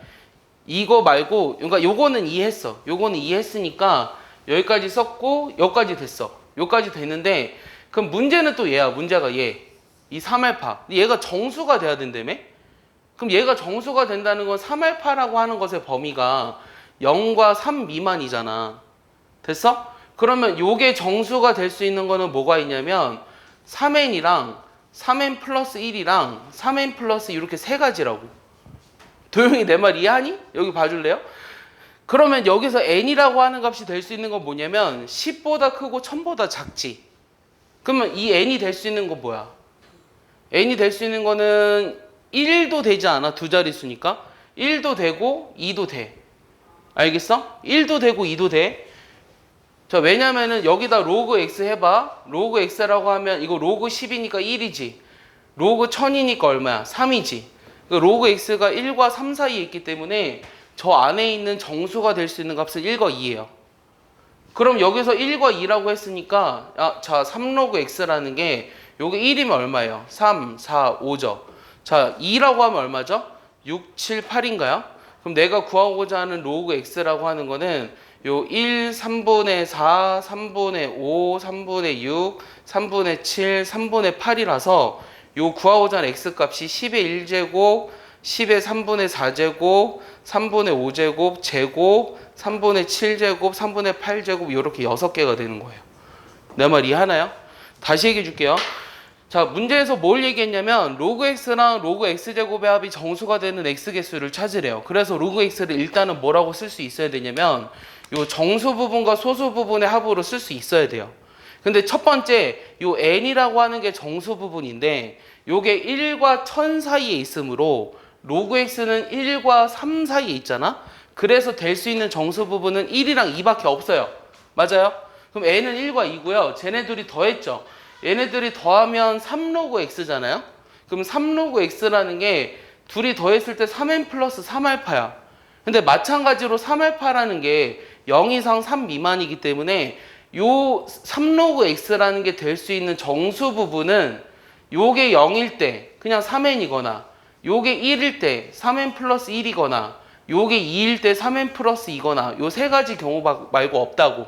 이거 말고, 그러니까 요거는 이해했어. 요거는 이해했으니까 여기까지 썼고 여기까지 됐어. 여기까지 됐는데 그럼 문제는 또 얘야. 문제가 얘. 이 3알파. 얘가 정수가 돼야 된다며? 그럼 얘가 정수가 된다는 건 3알파라고 하는 것의 범위가 0과 3 미만이잖아. 됐어? 그러면 요게 정수가 될 수 있는 거는 뭐가 있냐면 3n이랑 3n 플러스 1이랑 3n 플러스 이렇게 세 가지라고. 도영이 내 말 이해하니? 여기 봐줄래요? 그러면 여기서 n이라고 하는 값이 될 수 있는 건 뭐냐면 10보다 크고 1000보다 작지. 그러면 이 n이 될 수 있는 건 뭐야? n이 될 수 있는 거는 1도 되지 않아? 두 자릿수니까 1도 되고 2도 돼. 알겠어? 1도 되고 2도 돼. 자, 왜냐면은 여기다 로그 x 해봐. 로그 x라고 하면 이거 로그 10이니까 1이지. 로그 1000이니까 얼마야? 3이지. 로그 x가 1과 3 사이에 있기 때문에 저 안에 있는 정수가 될 수 있는 값은 1과 2예요. 그럼 여기서 1과 2라고 했으니까 자, 3로그 x라는 게 요게 1이면 얼마예요? 3, 4, 5죠. 자, 2라고 하면 얼마죠? 6, 7, 8인가요? 그럼 내가 구하고자 하는 로그 x라고 하는 거는 요 1, 3분의 4, 3분의 5, 3분의 6, 3분의 7, 3분의 8이라서 요 구하고자 하는 x값이 10의 1제곱, 10의 3분의 4제곱, 3분의 5제곱, 제곱, 3분의 7제곱, 3분의 8제곱 이렇게 6개가 되는 거예요. 내 말 이해하나요? 다시 얘기해 줄게요. 자, 문제에서 뭘 얘기했냐면 로그 x랑 로그 x제곱의 합이 정수가 되는 x개수를 찾으래요. 그래서 로그 x를 일단은 뭐라고 쓸 수 있어야 되냐면 요 정수 부분과 소수 부분의 합으로 쓸 수 있어야 돼요. 근데 첫 번째 요 n이라고 하는 게 정수 부분인데 요게 1과 1000 사이에 있으므로 로그 x는 1과 3 사이에 있잖아. 그래서 될 수 있는 정수 부분은 1이랑 2밖에 없어요. 맞아요? 그럼 n은 1과 2고요. 쟤네 둘이 더했죠. 얘네들이 더하면 3로그 x잖아요. 그럼 3로그 x라는 게 둘이 더했을 때 3n 플러스 3알파야. 근데 마찬가지로 3알파라는 게 0 이상 3 미만이기 때문에 요 3로그 x라는 게 될 수 있는 정수 부분은 요게 0일 때 그냥 3n이거나 요게 1일 때 3n 플러스 1이거나 요게 2일 때 3n 플러스 2거나 요 세 가지 경우 말고 없다고.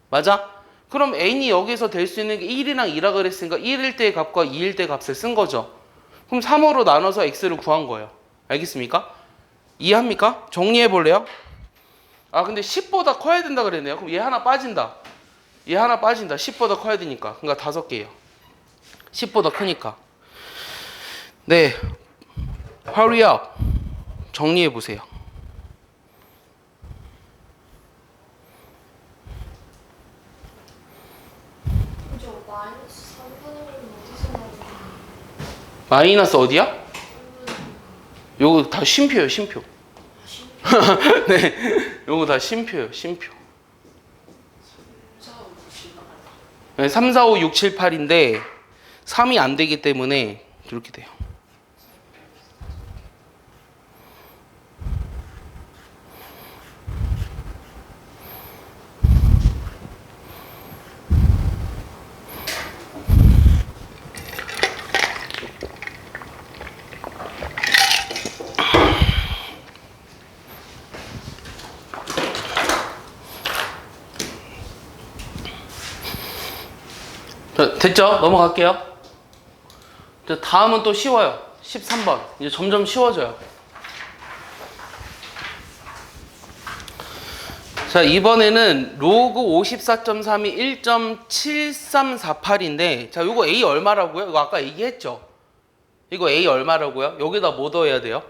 맞아? 그럼 n이 여기서 될 수 있는 게 1이랑 2라 그랬으니까 1일 때의 값과 2일 때 값을 쓴 거죠. 그럼 3으로 나눠서 x를 구한 거예요. 알겠습니까? 이해합니까? 정리해 볼래요? 아 근데 10보다 커야 된다 그랬네요. 그럼 얘 하나 빠진다. 얘 하나 빠진다. 10보다 커야 되니까. 그러니까 5개예요. 10보다 크니까. 네. Hurry up. 정리해 보세요. 저 마이너스 3분의 1은 어디서 나오는 마이너스 어디야? 거예요? 요거 다 쉼표예요, 쉼표. 네. 요거 다 쉼표예요, 쉼표. 3, 4, 5, 6, 7, 8인데 3이 안 되기 때문에 이렇게 돼요. 자, 됐죠? 넘어갈게요. 자, 다음은 또 쉬워요. 13번. 이제 점점 쉬워져요. 자, 이번에는 로그 54.3이 1.7348인데, 자, 요거 A 얼마라고요? 이거 아까 얘기했죠? 이거 A 얼마라고요? 여기다 뭐 더해야 돼요?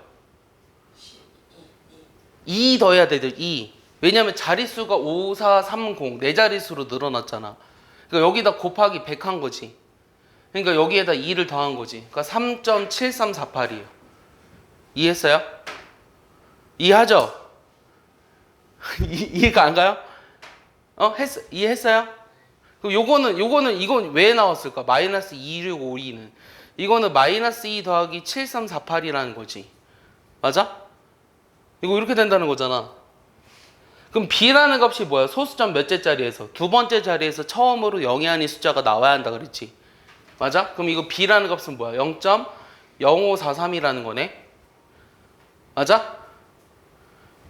2 더해야 돼요, 2. 왜냐면 자릿수가 5, 4, 3, 0, 네 자릿수로 늘어났잖아. 그러니까 여기다 곱하기 100 한 거지. 그러니까 여기에다 2를 더한 거지. 그러니까 3.7348이에요. 이해했어요? 이해하죠? 이해가 안 가요? 이해했어요? 그럼 이건 왜 나왔을까? 마이너스 2652는. 이거는 마이너스 2 더하기 7348이라는 거지. 맞아? 이거 이렇게 된다는 거잖아. 그럼 B라는 값이 뭐야? 소수점 몇째 자리에서? 두 번째 자리에서 처음으로 0이 아닌 숫자가 나와야 한다 그랬지. 맞아? 그럼 이거 B라는 값은 뭐야? 0.0543이라는 거네. 맞아?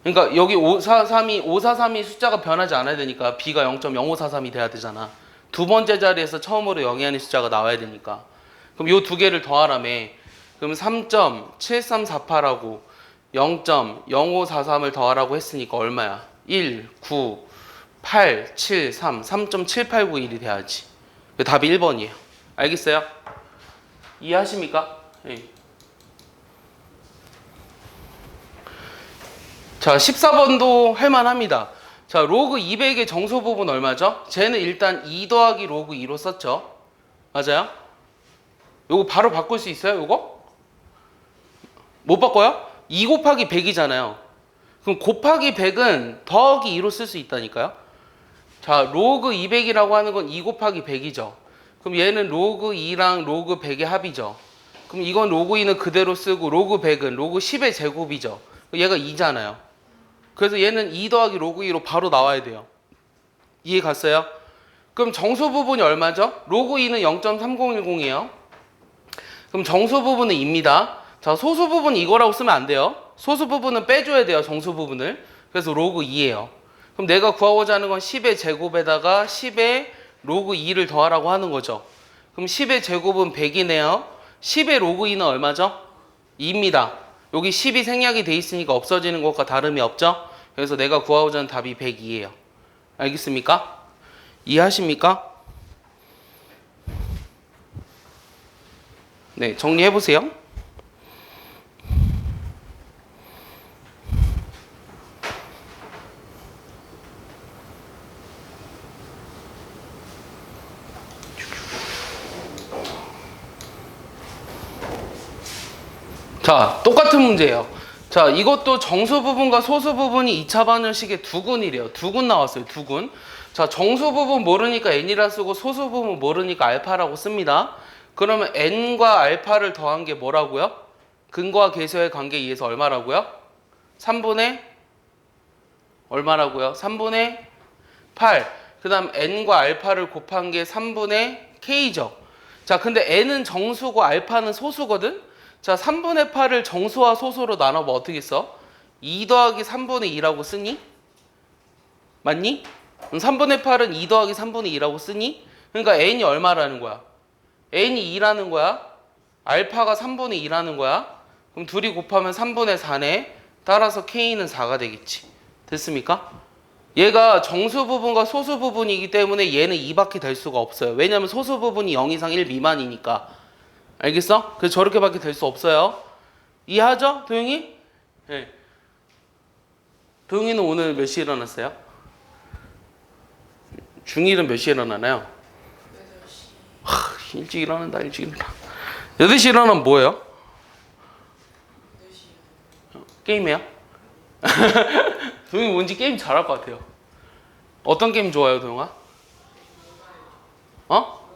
그러니까 여기 543이 숫자가 변하지 않아야 되니까 B가 0.0543이 돼야 되잖아. 두 번째 자리에서 처음으로 0이 아닌 숫자가 나와야 되니까. 그럼 요 두 개를 더하라며. 그럼 3.7348하고 0.0543을 더하라고 했으니까 얼마야? 1, 9, 8, 7, 3, 3.7891이 돼야지. 답이 1번이에요. 알겠어요? 이해하십니까? 네. 자, 14번도 할만합니다. 자, 로그 200의 정소 부분 얼마죠? 쟤는 일단 2 더하기 로그 2로 썼죠. 맞아요? 요거 바로 바꿀 수 있어요? 요거? 못 바꿔요? 2 곱하기 100이잖아요. 그럼 곱하기 100은 더하기 2로 쓸 수 있다니까요. 자, 로그 200이라고 하는 건 2 곱하기 100이죠. 그럼 얘는 로그 2랑 로그 100의 합이죠. 그럼 이건 로그 2는 그대로 쓰고 로그 100은 로그 10의 제곱이죠. 얘가 2잖아요. 그래서 얘는 2 더하기 로그 2로 바로 나와야 돼요. 이해 갔어요? 그럼 정수 부분이 얼마죠? 로그 2는 0.3010이에요. 그럼 정수 부분은 2입니다. 자, 소수 부분 이거라고 쓰면 안 돼요. 소수 부분은 빼줘야 돼요, 정수 부분을. 그래서 로그 2예요. 그럼 내가 구하고자 하는 건 10의 제곱에다가 10의 로그 2를 더하라고 하는 거죠. 그럼 10의 제곱은 100이네요. 10의 로그 2는 얼마죠? 2입니다. 여기 10이 생략이 돼 있으니까 없어지는 것과 다름이 없죠? 그래서 내가 구하고자 하는 답이 102예요. 알겠습니까? 이해하십니까? 네, 정리해보세요. 자, 똑같은 문제예요. 자, 이것도 정수 부분과 소수 부분이 2차 방정식의 두 군이래요. 두 군 나왔어요. 두 군. 자, 정수 부분 모르니까 n이라 쓰고 소수 부분 모르니까 알파라고 씁니다. 그러면 n과 알파를 더한 게 뭐라고요? 근과 계수의 관계에 의해서 얼마라고요? 3분의 얼마라고요? 3분의 8. 그 다음 n과 알파를 곱한 게 3분의 k죠. 자, 근데 n은 정수고 알파는 소수거든? 자, 3분의 8을 정수와 소수로 나눠봐. 어떻게 써? 2 더하기 3분의 2라고 쓰니? 맞니? 3분의 8은 2 더하기 3분의 2라고 쓰니? 그러니까 n이 얼마라는 거야? n이 2라는 거야. 알파가 3분의 2라는 거야. 그럼 둘이 곱하면 3분의 4네. 따라서 k는 4가 되겠지. 됐습니까? 얘가 정수 부분과 소수 부분이기 때문에 얘는 2밖에 될 수가 없어요. 왜냐면 소수 부분이 0 이상 1 미만이니까. 알겠어? 그래서 저렇게밖에 될 수 없어요. 이해하죠? 도영이? 네. 도영이는 오늘 몇 시에 일어났어요? 중1은 몇 시에 일어나나요? 8시. 일찍 일어난다. 일찍 일어나. 8시 일어나면 뭐예요? 게임해요? 도영이 뭔지 게임 잘할 것 같아요. 어떤 게임 좋아요, 도영아? 어?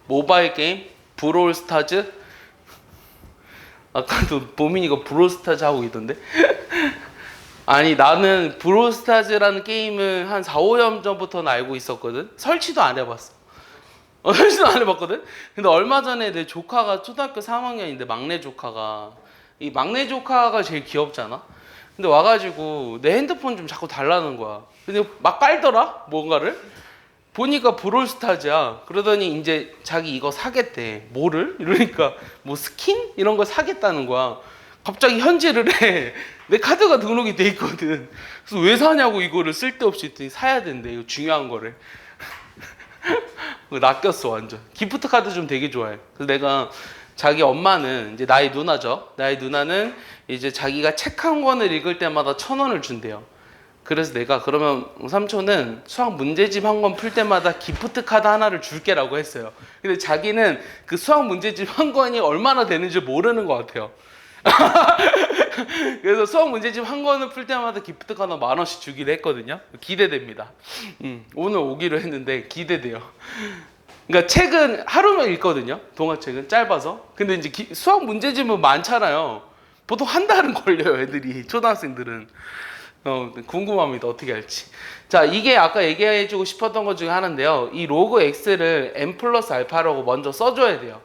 모바일 게임? 브롤스타즈? 아까도 보민이가 브롤스타즈 하고 있던데? 아니, 나는 브롤스타즈라는 게임을 한 4, 5년 전부터는 알고 있었거든? 설치도 안 해봤어. 설치도 안 해봤거든? 근데 얼마 전에 내 조카가 초등학교 3학년인데 막내 조카가 이 막내 조카가 제일 귀엽잖아? 근데 와가지고 내 핸드폰 좀 자꾸 달라는 거야. 근데 막 깔더라? 뭔가를? 보니까 브롤스타즈야. 그러더니 이제 자기 이거 사겠대. 뭐를? 이러니까 뭐 스킨? 이런 거 사겠다는 거야. 갑자기 현질을 해. 내 카드가 등록이 돼 있거든. 그래서 왜 사냐고 이거를 쓸데없이 했더니 사야 된대. 이거 중요한 거를. 낚였어 완전. 기프트 카드 좀 되게 좋아해. 그래서 내가 자기 엄마는 이제 나의 누나죠. 나의 누나는 이제 자기가 책 한 권을 읽을 때마다 1,000원을 준대요. 그래서 내가 그러면 삼촌은 수학 문제집 한 권 풀 때마다 기프트 카드 하나를 줄게라고 했어요. 근데 자기는 그 수학 문제집 한 권이 얼마나 되는지 모르는 것 같아요. 그래서 수학 문제집 한 권을 풀 때마다 기프트 카드 10,000원씩 주기로 했거든요. 기대됩니다. 오늘 오기로 했는데 기대돼요. 그러니까 책은 하루면 읽거든요. 동화책은 짧아서. 근데 이제 수학 문제집은 많잖아요. 보통 한 달은 걸려요, 애들이. 초등학생들은. 궁금합니다. 어떻게 할지. 자, 이게 아까 얘기해주고 싶었던 것 중에 하나인데요. 이 로그 x를 n 플러스 알파라고 먼저 써줘야 돼요.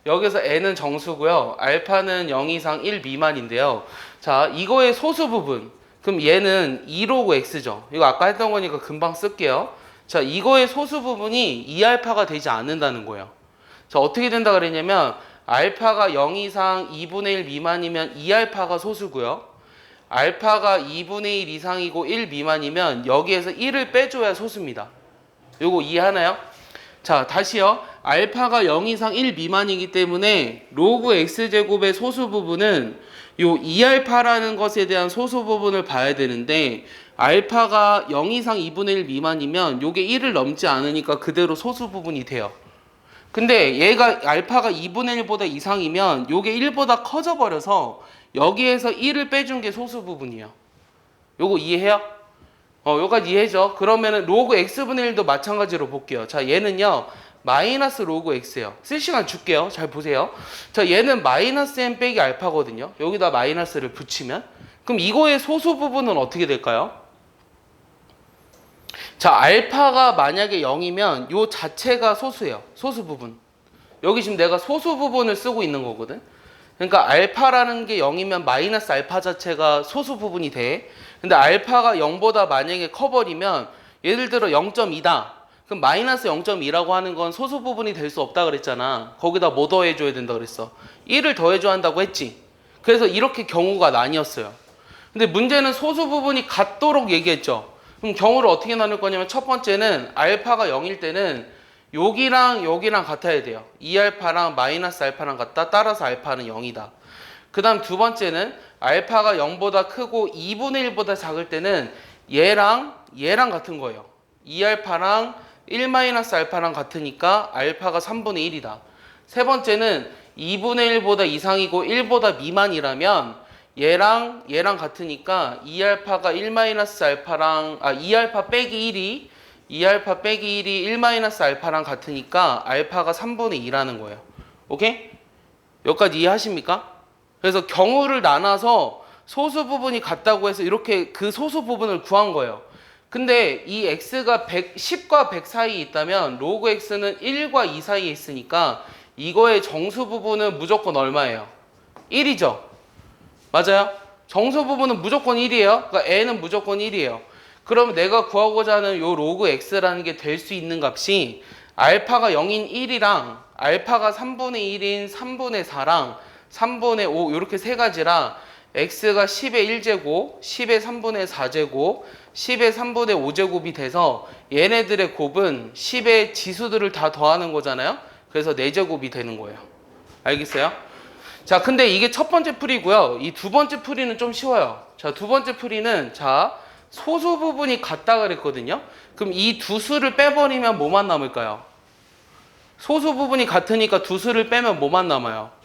여기서 n은 정수고요. 알파는 0 이상 1 미만인데요. 자, 이거의 소수 부분. 그럼 얘는 2로그 x죠. 이거 아까 했던 거니까 금방 쓸게요. 자, 이거의 소수 부분이 2알파가 되지 않는다는 거예요. 자, 어떻게 된다 그랬냐면 알파가 0 이상 2분의 1 미만이면 2알파가 소수고요. 알파가 2분의 1 이상이고 1 미만이면 여기에서 1을 빼줘야 소수입니다. 요거 이해하나요? 자, 다시요. 알파가 0 이상 1 미만이기 때문에 로그 x제곱의 소수 부분은 요 2알파라는 것에 대한 소수 부분을 봐야 되는데 알파가 0 이상 2분의 1 미만이면 요게 1을 넘지 않으니까 그대로 소수 부분이 돼요. 근데 얘가 알파가 2분의 1보다 이상이면 요게 1보다 커져 버려서 여기에서 1을 빼준 게 소수 부분이에요. 요거 이해해요? 요까지 이해죠? 그러면은 로그 x분의 1도 마찬가지로 볼게요. 자, 얘는요 마이너스 로그 x예요. 쓸 시간 줄게요. 잘 보세요. 자, 얘는 마이너스 n 빼기 알파거든요. 여기다 마이너스를 붙이면 그럼 이거의 소수 부분은 어떻게 될까요? 자, 알파가 만약에 0이면 요 자체가 소수예요. 소수 부분. 여기 지금 내가 소수 부분을 쓰고 있는 거거든. 그러니까 알파라는 게 0이면 마이너스 알파 자체가 소수 부분이 돼. 근데 알파가 0보다 만약에 커버리면 예를 들어 0.2다. 그럼 마이너스 0.2라고 하는 건 소수 부분이 될 수 없다 그랬잖아. 거기다 뭐 더해줘야 된다 그랬어? 1을 더해줘야 한다고 했지. 그래서 이렇게 경우가 나뉘었어요. 근데 문제는 소수 부분이 같도록 얘기했죠. 그럼 경우를 어떻게 나눌 거냐면 첫 번째는 알파가 0일 때는 여기랑 여기랑 같아야 돼요. 2알파랑 마이너스 알파랑 같다. 따라서 알파는 0이다. 그 다음 두 번째는 알파가 0보다 크고 2분의 1보다 작을 때는 얘랑 같은 거예요. 2알파랑 1 마이너스 알파랑 같으니까 알파가 3분의 1이다. 세 번째는 2분의 1보다 이상이고 1보다 미만이라면 얘랑 같으니까 2알파가 1-알파랑 2알파 빼기 1이 2알파 빼기 1이 1-알파랑 같으니까 알파가 3분의 2라는 거예요. 오케이? 여기까지 이해하십니까? 그래서 경우를 나눠서 소수 부분이 같다고 해서 이렇게 그 소수 부분을 구한 거예요. 근데 이 x가 10과 100 사이에 있다면 로그 x는 1과 2 사이에 있으니까 이거의 정수 부분은 무조건 얼마예요? 1이죠. 맞아요? 정수 부분은 무조건 1이에요. 그러니까 n은 무조건 1이에요. 그러면 내가 구하고자 하는 요 로그 x라는 게 될 수 있는 값이 알파가 0인 1이랑 알파가 3분의 1인 3분의 4랑 3분의 5 이렇게 세 가지라 x가 10의 1제곱, 10의 3분의 4제곱, 10의 3분의 5제곱이 돼서 얘네들의 곱은 10의 지수들을 다 더하는 거잖아요. 그래서 4제곱이 되는 거예요. 알겠어요? 자, 근데 이게 첫 번째 풀이고요. 이 두 번째 풀이는 좀 쉬워요. 자, 두 번째 풀이는 소수 부분이 같다 그랬거든요. 그럼 이 두 수를 빼버리면 뭐만 남을까요? 소수 부분이 같으니까 두 수를 빼면 뭐만 남아요?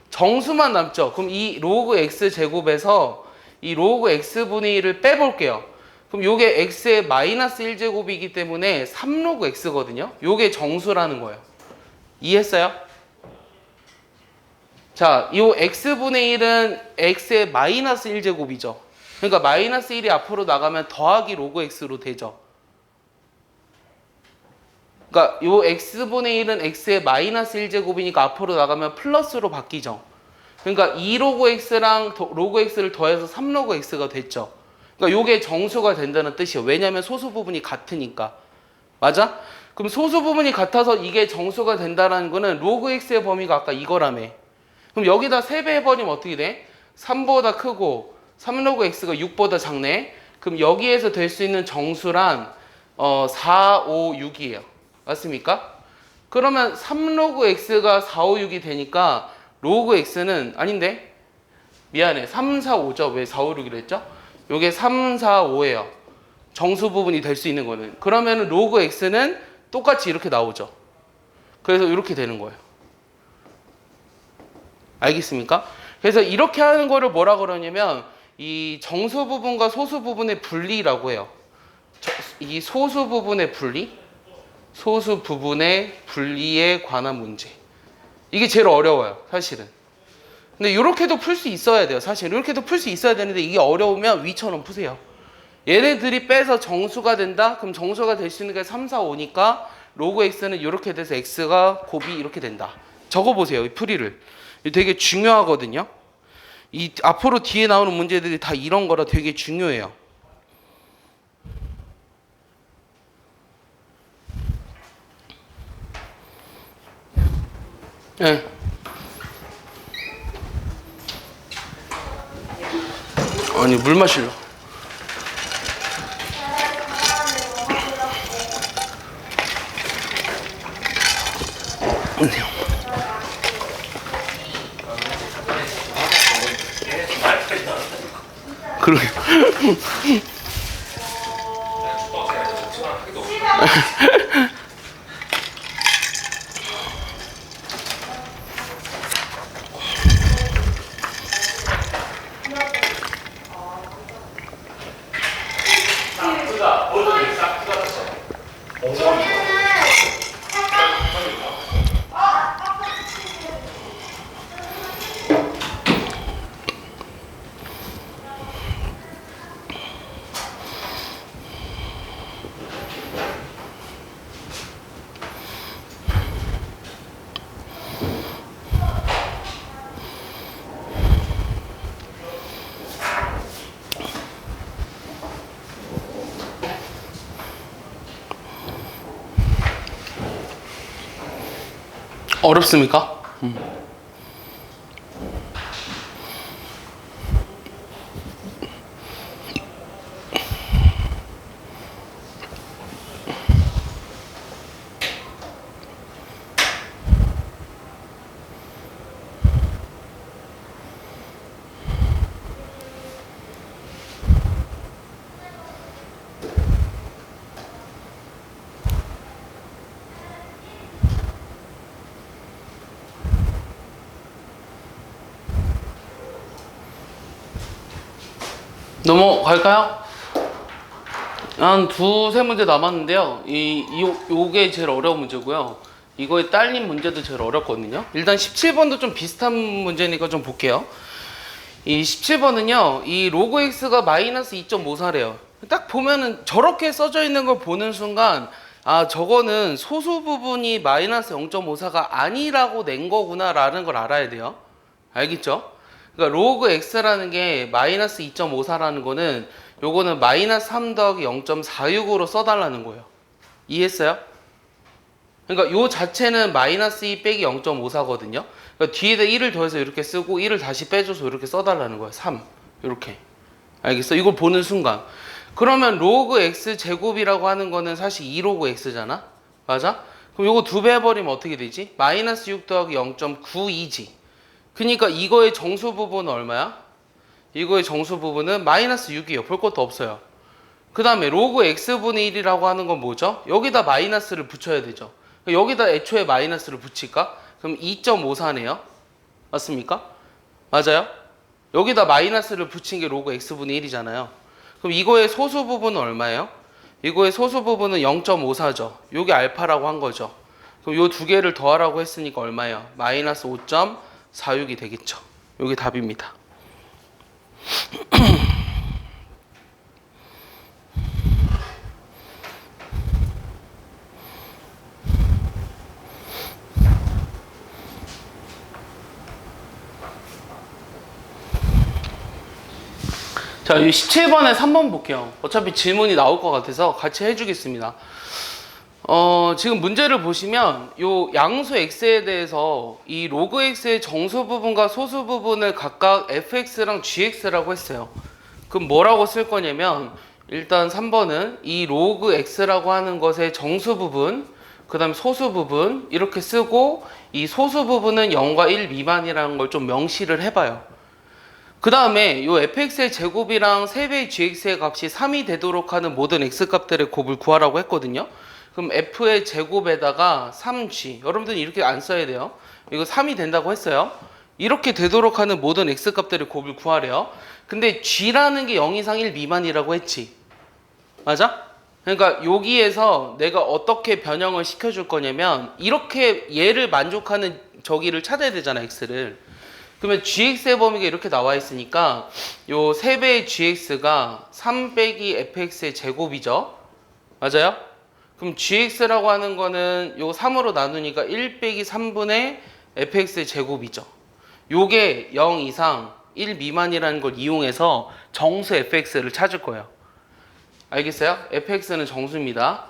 정수만 남죠. 그럼 이 로그 x 제곱에서 이 로그 x분의 1을 빼볼게요. 그럼 요게 x의 마이너스 1제곱이기 때문에 3로그 x거든요. 요게 정수라는 거예요. 이해했어요? 자, 요 x분의 1은 x의 마이너스 1제곱이죠. 그러니까 마이너스 1이 앞으로 나가면 더하기 로그 x로 되죠. 그러니까 요 x분의 1은 x의 마이너스 1제곱이니까 앞으로 나가면 플러스로 바뀌죠. 그러니까 2로그 x랑 로그 x를 더해서 3로그 x가 됐죠. 그러니까 요게 정수가 된다는 뜻이에요. 왜냐하면 소수 부분이 같으니까. 맞아? 그럼 소수 부분이 같아서 이게 정수가 된다는 거는 로그 x의 범위가 아까 이거라며. 그럼 여기다 3배 해버리면 어떻게 돼? 3보다 크고 3로그 x가 6보다 작네. 그럼 여기에서 될 수 있는 정수란 4, 5, 6이에요. 맞습니까? 그러면 3로그 x가 4, 5, 6이 되니까 로그 x는 아닌데? 미안해. 3, 4, 5죠. 왜 4, 5, 6이라 했죠? 요게 3, 4, 5예요. 정수 부분이 될 수 있는 거는. 그러면 로그 x는 똑같이 이렇게 나오죠. 그래서 이렇게 되는 거예요. 알겠습니까? 그래서 이렇게 하는 거를 뭐라 그러냐면 이 정수 부분과 소수 부분의 분리라고 해요. 이 소수 부분의 분리? 소수 부분의 분리에 관한 문제. 이게 제일 어려워요, 사실은. 근데 이렇게도 풀 수 있어야 돼요, 사실. 이렇게도 풀 수 있어야 되는데 이게 어려우면 위처럼 푸세요. 얘네들이 빼서 정수가 된다? 그럼 정수가 될 수 있는 게 3, 4, 5니까 로그 x는 이렇게 돼서 x가 곱이 이렇게 된다. 적어보세요, 이 풀이를. 되게 중요하거든요. 이 앞으로 뒤에 나오는 문제들이 다 이런 거라 되게 중요해요. 네. 아니, 물 마실려. 그러게. 어렵습니까? 넘어갈까요? 한 두세 문제 남았는데요. 요게 제일 어려운 문제고요. 이거에 딸린 문제도 제일 어렵거든요. 일단 17번도 좀 비슷한 문제니까 좀 볼게요. 이 17번은요, 이 로그 x가 마이너스 2.54래요. 딱 보면은 저렇게 써져 있는 걸 보는 순간, 아, 저거는 소수 부분이 마이너스 0.54가 아니라고 낸 거구나 라는 걸 알아야 돼요. 알겠죠? 그러니까 로그 x라는 게 마이너스 2.54라는 거는 요거는 마이너스 3 더하기 0.46으로 써달라는 거예요. 이해했어요? 그러니까 요 자체는 마이너스 2 빼기 0.54거든요. 그러니까 뒤에다 1을 더해서 이렇게 쓰고 1을 다시 빼줘서 이렇게 써달라는 거예요. 3 이렇게. 알겠어? 이걸 보는 순간. 그러면 로그 x 제곱이라고 하는 거는 사실 2로그 x잖아. 맞아? 그럼 요거 2배 해버리면 어떻게 되지? 마이너스 6 더하기 0.92지. 그러니까 이거의 정수 부분은 얼마야? 이거의 정수 부분은 마이너스 6이에요. 볼 것도 없어요. 그 다음에 로그 x분의 1이라고 하는 건 뭐죠? 여기다 마이너스를 붙여야 되죠. 여기다 애초에 마이너스를 붙일까? 그럼 2.54네요. 맞습니까? 맞아요? 여기다 마이너스를 붙인 게 로그 x분의 1이잖아요. 그럼 이거의 소수 부분은 얼마예요? 이거의 소수 부분은 0.54죠. 요게 알파라고 한 거죠. 그럼 요 두 개를 더하라고 했으니까 얼마예요? 마이너스 5.46이 되겠죠. 요게 답입니다. 자, 이 17번에 3번 볼게요. 어차피 질문이 나올 것 같아서 같이 해주겠습니다. 지금 문제를 보시면 요 양수 x에 대해서 이 로그 x의 정수 부분과 소수 부분을 각각 fx랑 gx라고 했어요. 그럼 뭐라고 쓸 거냐면 일단 3번은 이 로그 x라고 하는 것의 정수 부분, 그 다음에 소수 부분 이렇게 쓰고 이 소수 부분은 0과 1 미만이라는 걸 좀 명시를 해봐요. 그 다음에 요 fx의 제곱이랑 3배의 gx의 값이 3이 되도록 하는 모든 x값들의 곱을 구하라고 했거든요. 그럼 f의 제곱에다가 3g, 여러분들은 이렇게 안 써야 돼요. 이거 3이 된다고 했어요. 이렇게 되도록 하는 모든 x값들의 곱을 구하래요. 근데 g라는 게 0 이상 1 미만이라고 했지. 맞아? 그러니까 여기에서 내가 어떻게 변형을 시켜줄 거냐면 이렇게 얘를 만족하는 저기를 찾아야 되잖아, x를. 그러면 gx의 범위가 이렇게 나와 있으니까 요 3배의 gx가 3 빼기 fx의 제곱이죠. 맞아요? 그럼 gx라고 하는 거는 요 3으로 나누니까 1 빼기 3분의 fx의 제곱이죠. 요게 0 이상 1 미만이라는 걸 이용해서 정수 fx를 찾을 거예요. 알겠어요? fx는 정수입니다.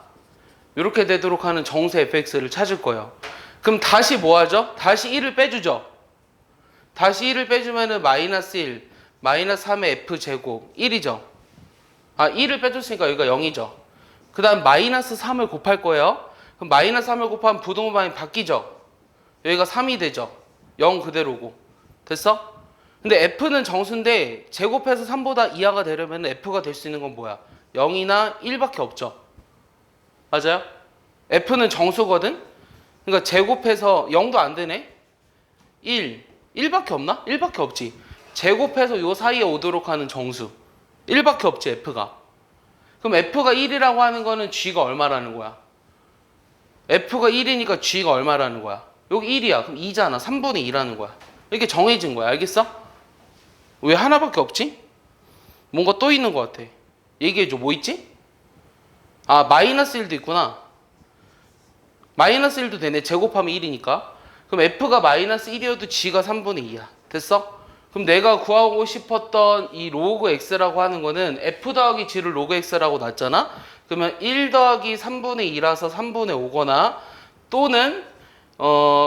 이렇게 되도록 하는 정수 fx를 찾을 거예요. 그럼 다시 뭐 하죠? 다시 1을 빼주죠. 다시 1을 빼주면은 마이너스 1, 마이너스 3의 f제곱 1이죠. 아, 1을 빼줬으니까 여기가 0이죠. 그 다음 마이너스 3을 곱할 거예요. 그럼 마이너스 3을 곱하면 부동반이 바뀌죠. 여기가 3이 되죠. 0 그대로고. 됐어? 근데 f는 정수인데 제곱해서 3보다 이하가 되려면 f가 될 수 있는 건 뭐야? 0이나 1밖에 없죠. 맞아요? f는 정수거든? 그러니까 제곱해서 0도 안 되네? 1밖에 없나? 1밖에 없지. 제곱해서 요 사이에 오도록 하는 정수 1밖에 없지, f가. 그럼 f가 1이라고 하는 거는 g가 얼마라는 거야? f가 1이니까 g가 얼마라는 거야? 여기 1이야. 그럼 2잖아. 3분의 2라는 거야. 이렇게 정해진 거야. 알겠어? 왜 하나밖에 없지? 뭔가 또 있는 것 같아. 얘기해줘. 뭐 있지? 아, 마이너스 1도 있구나. 마이너스 1도 되네. 제곱하면 1이니까. 그럼 f가 마이너스 1이어도 g가 3분의 2야. 됐어? 그럼 내가 구하고 싶었던 이 로그 x라고 하는 거는 f 더하기 g를 로그 x라고 놨잖아? 그러면 1 더하기 3분의 2라서 3분의 5거나 또는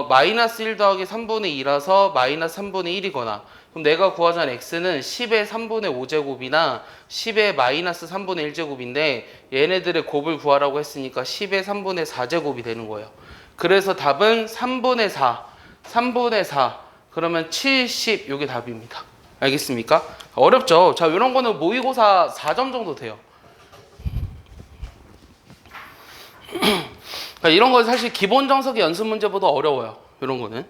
마이너스 1 더하기 3분의 2라서 마이너스 3분의 1이거나 그럼 내가 구하자는 x는 10의 3분의 5제곱이나 10의 마이너스 3분의 1제곱인데 얘네들의 곱을 구하라고 했으니까 10의 3분의 4제곱이 되는 거예요. 그래서 답은 3분의 4, 3분의 4 그러면 70 이게 답입니다. 알겠습니까? 어렵죠? 자, 이런 거는 모의고사 4점 정도 돼요. 이런 건 사실 기본 정석의 연습 문제보다 어려워요. 이런 거는.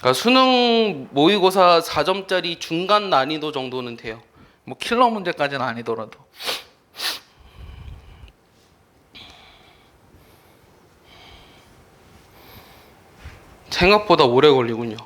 그러니까 수능 모의고사 4점짜리 중간 난이도 정도는 돼요. 뭐 킬러 문제까지는 아니더라도. 생각보다 오래 걸리군요.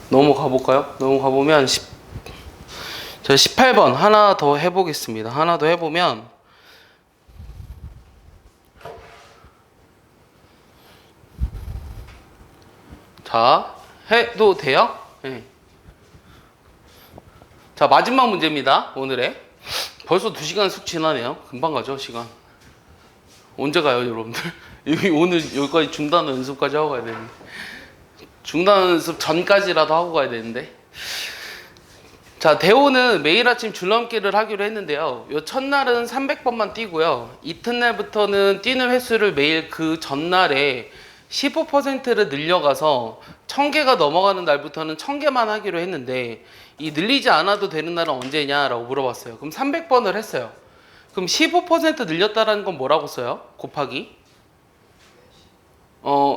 넘어가 볼까요? 넘어가 보면 저 18번 하나 더 해보겠습니다. 하나 더 해보면 자 해도 돼요? 네. 자 마지막 문제입니다. 오늘의 벌써 2시간 쑥 지나네요. 금방 가죠 시간. 언제 가요 여러분들? 여기 오늘 여기까지 중단 연습까지 하고 가야 되는데 중단 연습 전까지라도 하고 가야 되는데 자 대호는 매일 아침 줄넘기를 하기로 했는데요. 요 첫날은 300번만 뛰고요. 이튿날부터는 뛰는 횟수를 매일 그 전날에 15%를 늘려가서 1000개가 넘어가는 날부터는 1000개만 하기로 했는데 이 늘리지 않아도 되는 날은 언제냐라고 물어봤어요. 그럼 300번을 했어요. 그럼 15% 늘렸다라는 건 뭐라고 써요? 곱하기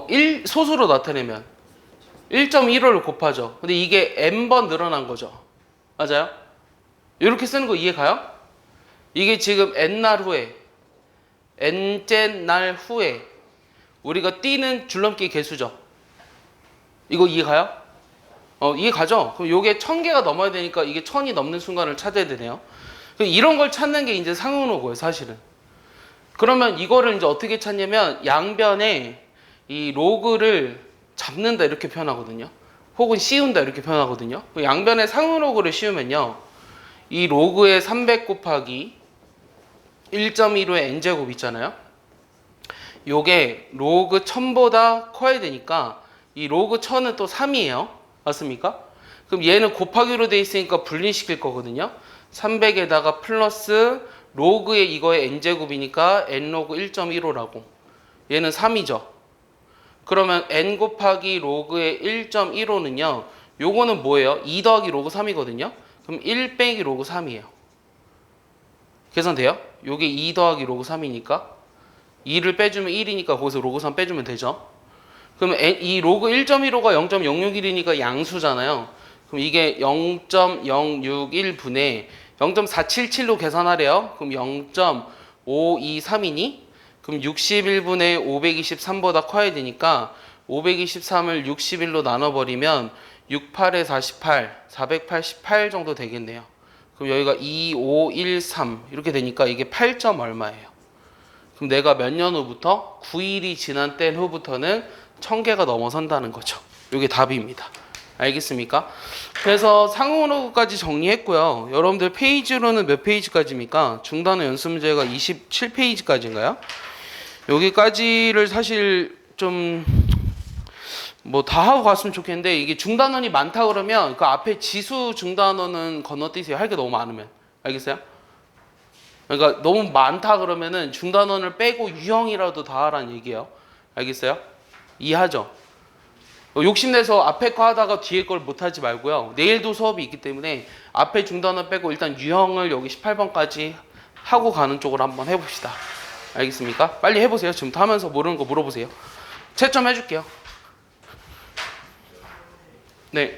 1 소수로 나타내면 1.15를 곱하죠. 근데 이게 n번 늘어난 거죠. 맞아요? 이렇게 쓰는 거 이해 가요? 이게 지금 n날 후에 n째 날 후에 우리가 뛰는 줄넘기 개수죠. 이거 이해 가요? 이해 가죠? 그럼 이게 1000개가 넘어야 되니까 이게 1000이 넘는 순간을 찾아야 되네요. 이런 걸 찾는 게 이제 상응로고요, 사실은. 그러면 이거를 이제 어떻게 찾냐면 양변에 이 로그를 잡는다 이렇게 표현하거든요. 혹은 씌운다 이렇게 표현하거든요. 양변에 상응로그를 씌우면요. 이 로그의 300 곱하기 1.15의 n제곱 있잖아요. 요게 로그 1000보다 커야 되니까 이 로그 1000은 또 3이에요. 맞습니까? 그럼 얘는 곱하기로 돼 있으니까 분리시킬 거거든요. 300에다가 플러스 로그의 이거의 n제곱이니까 n로그 1.15라고. 얘는 3이죠. 그러면 n 곱하기 로그의 1.15는요. 요거는 뭐예요? 2 더하기 로그 3이거든요. 그럼 1 빼기 로그 3이에요. 계산돼요? 요게 2 더하기 로그 3이니까 2를 빼주면 1이니까 거기서 로그 3 빼주면 되죠. 그러면 이 로그 1.15가 0.061이니까 양수잖아요. 그럼 이게 0.061분의 0.477로 계산하래요. 그럼 0.523이니? 그럼 61분의 523보다 커야 되니까 523을 61로 나눠버리면 68에 48, 488 정도 되겠네요. 그럼 여기가 2513 이렇게 되니까 이게 8점 얼마예요. 그럼 내가 몇 년 후부터? 9일이 지난 때 후부터는 1000개가 넘어선다는 거죠. 이게 답입니다. 알겠습니까? 그래서 상응로그까지 정리했고요. 여러분들 페이지로는 몇 페이지까지입니까? 중단어 연습 문제가 27페이지까지인가요? 여기까지를 사실 좀 뭐 다 하고 갔으면 좋겠는데 이게 중단원이 많다 그러면 그 앞에 지수 중단원은 건너뛰세요. 할 게 너무 많으면. 알겠어요? 그러니까 너무 많다 그러면은 중단원을 빼고 유형이라도 다 하라는 얘기예요. 알겠어요? 이해하죠? 욕심내서 앞에 거 하다가 뒤에 걸 못하지 말고요. 내일도 수업이 있기 때문에 앞에 중단원 빼고 일단 유형을 여기 18번까지 하고 가는 쪽으로 한번 해봅시다. 알겠습니까? 빨리 해보세요. 지금부터 하면서 모르는 거 물어보세요. 채점 해줄게요. 네.